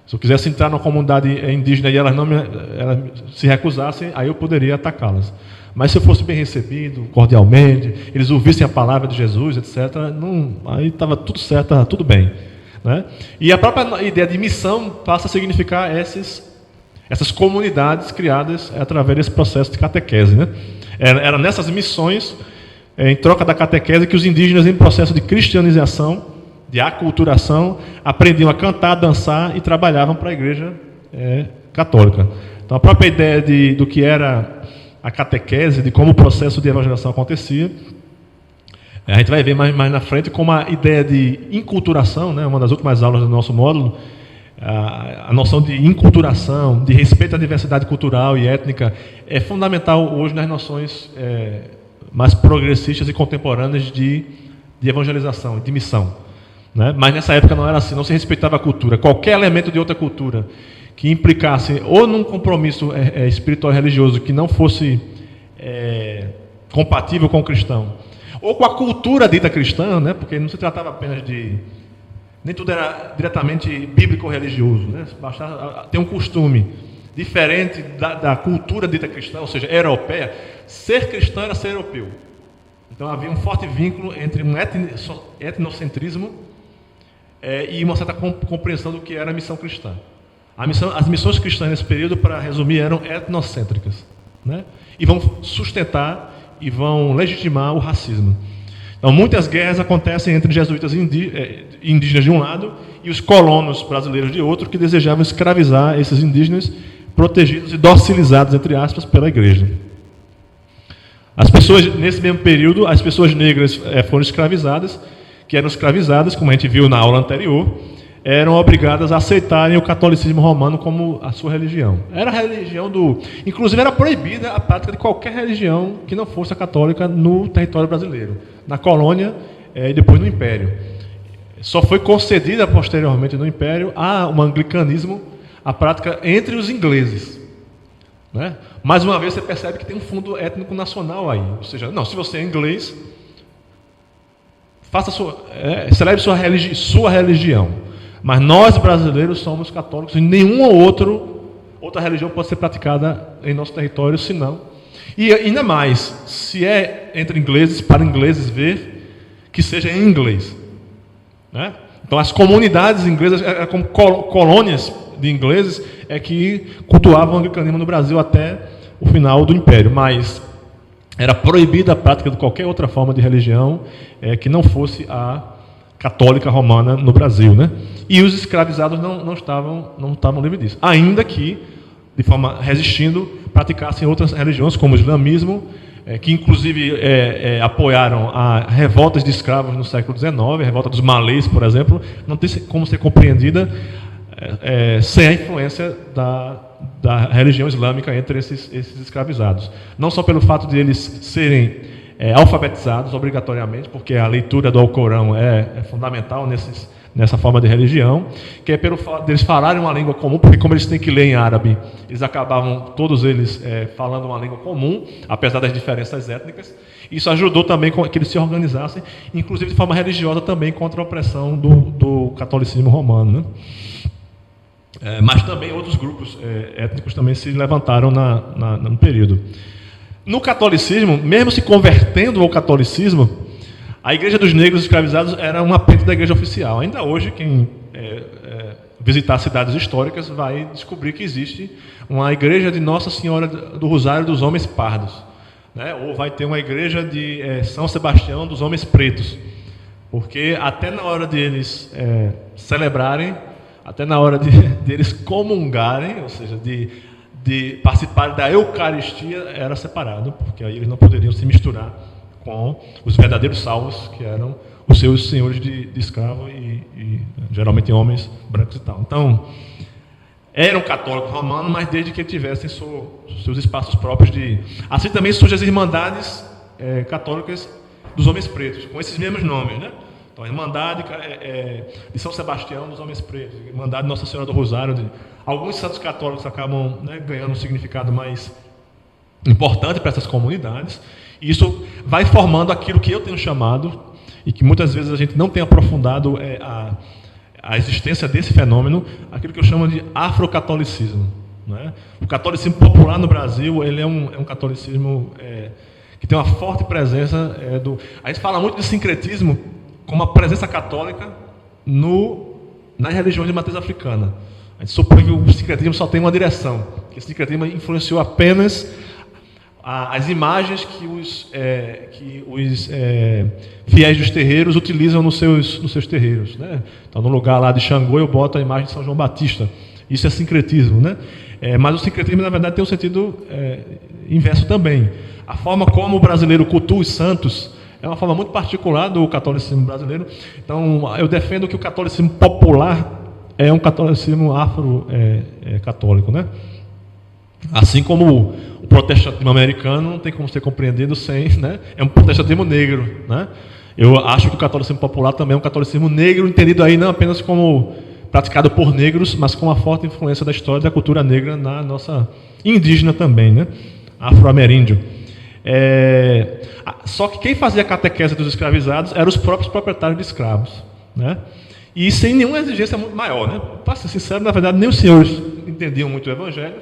Se eu quisesse entrar numa comunidade indígena e elas se recusassem, aí eu poderia atacá-las. Mas se eu fosse bem recebido, cordialmente, eles ouvissem a palavra de Jesus, etc., aí estava tudo certo, estava tudo bem, né? E a própria ideia de missão passa a significar essas comunidades criadas através desse processo de catequese, né? Era nessas missões, em troca da catequese, que os indígenas, em processo de cristianização, de aculturação, aprendiam a cantar, dançar e trabalhavam para a Igreja Católica. Então, a própria ideia do que era a catequese, de como o processo de evangelização acontecia, A gente vai ver mais na frente como a ideia de inculturação, né, uma das últimas aulas do nosso módulo, a noção de inculturação, de respeito à diversidade cultural e étnica, é fundamental hoje nas noções mais progressistas e contemporâneas de evangelização, de missão. Né? Mas nessa época não era assim, não se respeitava a cultura. Qualquer elemento de outra cultura que implicasse ou num compromisso espiritual e religioso que não fosse compatível com o cristão, ou com a cultura dita cristã, né? Porque não se tratava apenas de... Nem tudo era diretamente bíblico-religioso. Né? Bastava ter um costume diferente da cultura dita cristã, ou seja, europeia. Ser cristão era ser europeu. Então havia um forte vínculo entre um etnocentrismo e uma certa compreensão do que era a missão cristã. As missões cristãs nesse período, para resumir, eram etnocêntricas, né? E vão sustentar e vão legitimar o racismo. Então, muitas guerras acontecem entre jesuítas indígenas de um lado e os colonos brasileiros de outro, que desejavam escravizar esses indígenas protegidos e docilizados, entre aspas, pela igreja. As pessoas, nesse mesmo período, as pessoas negras foram escravizadas, que eram escravizadas, como a gente viu na aula anterior, eram obrigadas a aceitarem o catolicismo romano como a sua religião. Era a religião inclusive era proibida a prática de qualquer religião que não fosse a católica no território brasileiro, na colônia e depois no Império. Só foi concedida posteriormente no Império um anglicanismo, a prática entre os ingleses. Né? Mais uma vez você percebe que tem um fundo étnico nacional aí. Ou seja, não, se você é inglês, celebre sua religião. Mas nós, brasileiros, somos católicos e nenhuma outra religião pode ser praticada em nosso território, senão. E ainda mais, se é entre ingleses, para ingleses ver, que seja em inglês. Né? Então, as comunidades inglesas, como colônias de ingleses, que cultuavam o anglicanismo no Brasil até o final do Império. Mas era proibida a prática de qualquer outra forma de religião que não fosse a católica romana no Brasil, né? E os escravizados não estavam livres disso, ainda que, de forma resistindo, praticassem outras religiões, como o islamismo, que inclusive apoiaram a revoltas de escravos no século XIX, a revolta dos malês, por exemplo, não tem como ser compreendida sem a influência da religião islâmica entre esses escravizados. Não só pelo fato de eles serem alfabetizados obrigatoriamente, porque a leitura do Alcorão é fundamental nessa forma de religião, que é pelo fato de eles falarem uma língua comum, porque como eles têm que ler em árabe, eles acabavam, todos eles, falando uma língua comum, apesar das diferenças étnicas. Isso ajudou também que eles se organizassem, inclusive de forma religiosa também, contra a opressão do catolicismo romano. Né? Mas também outros grupos étnicos também se levantaram no período. No catolicismo, mesmo se convertendo ao catolicismo, a Igreja dos Negros Escravizados era um apêndice da Igreja Oficial. Ainda hoje, quem visitar cidades históricas vai descobrir que existe uma Igreja de Nossa Senhora do Rosário dos Homens Pardos, né? Ou vai ter uma Igreja de São Sebastião dos Homens Pretos, porque até na hora de eles celebrarem, até na hora de eles comungarem, ou seja, de participar da Eucaristia, era separado, porque aí eles não poderiam se misturar com os verdadeiros salvos, que eram os seus senhores de escravo e geralmente homens brancos e tal. Então, eram católicos romanos, mas desde que tivessem seus espaços próprios Assim também surgem as irmandades católicas dos homens pretos, com esses mesmos nomes, né? Então, a Irmandade de São Sebastião dos Homens Pretos, a Irmandade de Nossa Senhora do Rosário. Alguns santos católicos acabam ganhando um significado mais importante para essas comunidades. E isso vai formando aquilo que eu tenho chamado, e que muitas vezes a gente não tem aprofundado a existência desse fenômeno, aquilo que eu chamo de afrocatolicismo. Né? O catolicismo popular no Brasil, ele é um catolicismo que tem uma forte presença A gente fala muito de sincretismo como a presença católica nas religiões de matriz africana. A gente supõe que o sincretismo só tem uma direção, que o sincretismo influenciou apenas as imagens que os fiéis dos terreiros utilizam nos seus terreiros. Né? Então, no lugar lá de Xangô, eu boto a imagem de São João Batista. Isso é sincretismo. Né? Mas o sincretismo, na verdade, tem um sentido inverso também. A forma como o brasileiro cultua os santos é uma forma muito particular do catolicismo brasileiro. Então, eu defendo que o catolicismo popular é um catolicismo afro-católico, né? Assim como o protestantismo americano não tem como ser compreendido sem, né? É um protestantismo negro, né? Eu acho que o catolicismo popular também é um catolicismo negro, entendido aí não apenas como praticado por negros, mas com uma forte influência da história da cultura negra na nossa indígena também, né? Afro-ameríndio. Só que quem fazia a catequese dos escravizados eram os próprios proprietários de escravos, né? E sem nenhuma exigência muito maior, né? Para ser sincero, na verdade, nem os senhores entendiam muito o evangelho,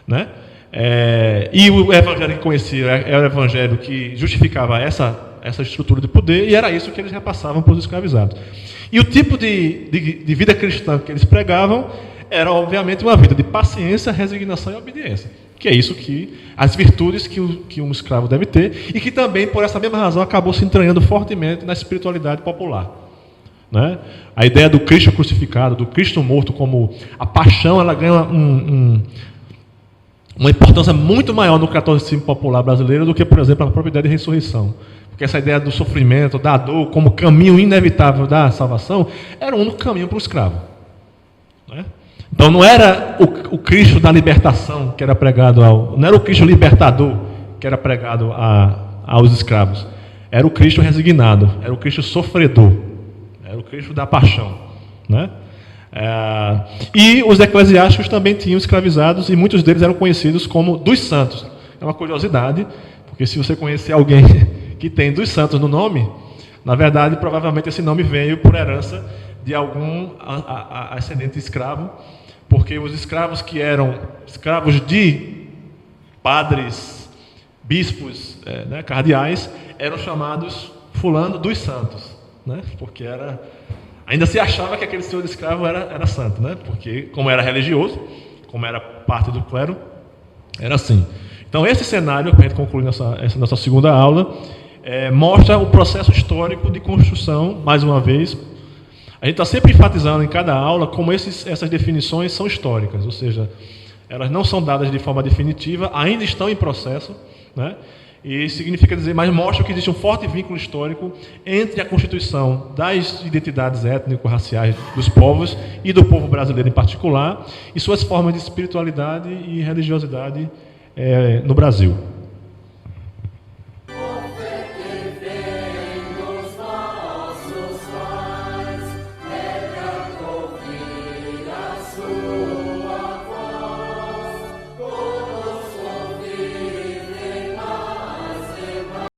né? E o evangelho que conhecia era o evangelho que justificava essa estrutura de poder, e era isso que eles repassavam para os escravizados. E o tipo de vida cristã que eles pregavam era, obviamente, uma vida de paciência, resignação e obediência, que é isso que as virtudes que um escravo deve ter, e que também, por essa mesma razão, acabou se entranhando fortemente na espiritualidade popular, né? A ideia do Cristo crucificado, do Cristo morto, como a paixão, ela ganha uma importância muito maior no catolicismo popular brasileiro do que, por exemplo, a própria ideia de ressurreição. Porque essa ideia do sofrimento, da dor, como caminho inevitável da salvação, era o único caminho para o escravo, né? Então não era o Cristo da libertação que era pregado não era o Cristo libertador que era pregado aos escravos. Era o Cristo resignado, era o Cristo sofredor, era o Cristo da paixão, né? E os eclesiásticos também tinham escravizados, e muitos deles eram conhecidos como dos santos. É uma curiosidade, porque se você conhecer alguém que tem dos santos no nome, na verdade, provavelmente esse nome veio por herança de algum ascendente escravo, porque os escravos que eram escravos de padres, bispos, né, cardeais, eram chamados fulano dos santos, né? Porque ainda se achava que aquele senhor de escravo era santo, né? Porque como era religioso, como era parte do clero, era assim. Então esse cenário, para a gente concluir essa nossa segunda aula, mostra o processo histórico de construção, mais uma vez. A gente está sempre enfatizando em cada aula como essas definições são históricas, ou seja, elas não são dadas de forma definitiva, ainda estão em processo, né? E significa dizer, mas mostra que existe um forte vínculo histórico entre a constituição das identidades étnico-raciais dos povos e do povo brasileiro em particular, e suas formas de espiritualidade e religiosidade no Brasil.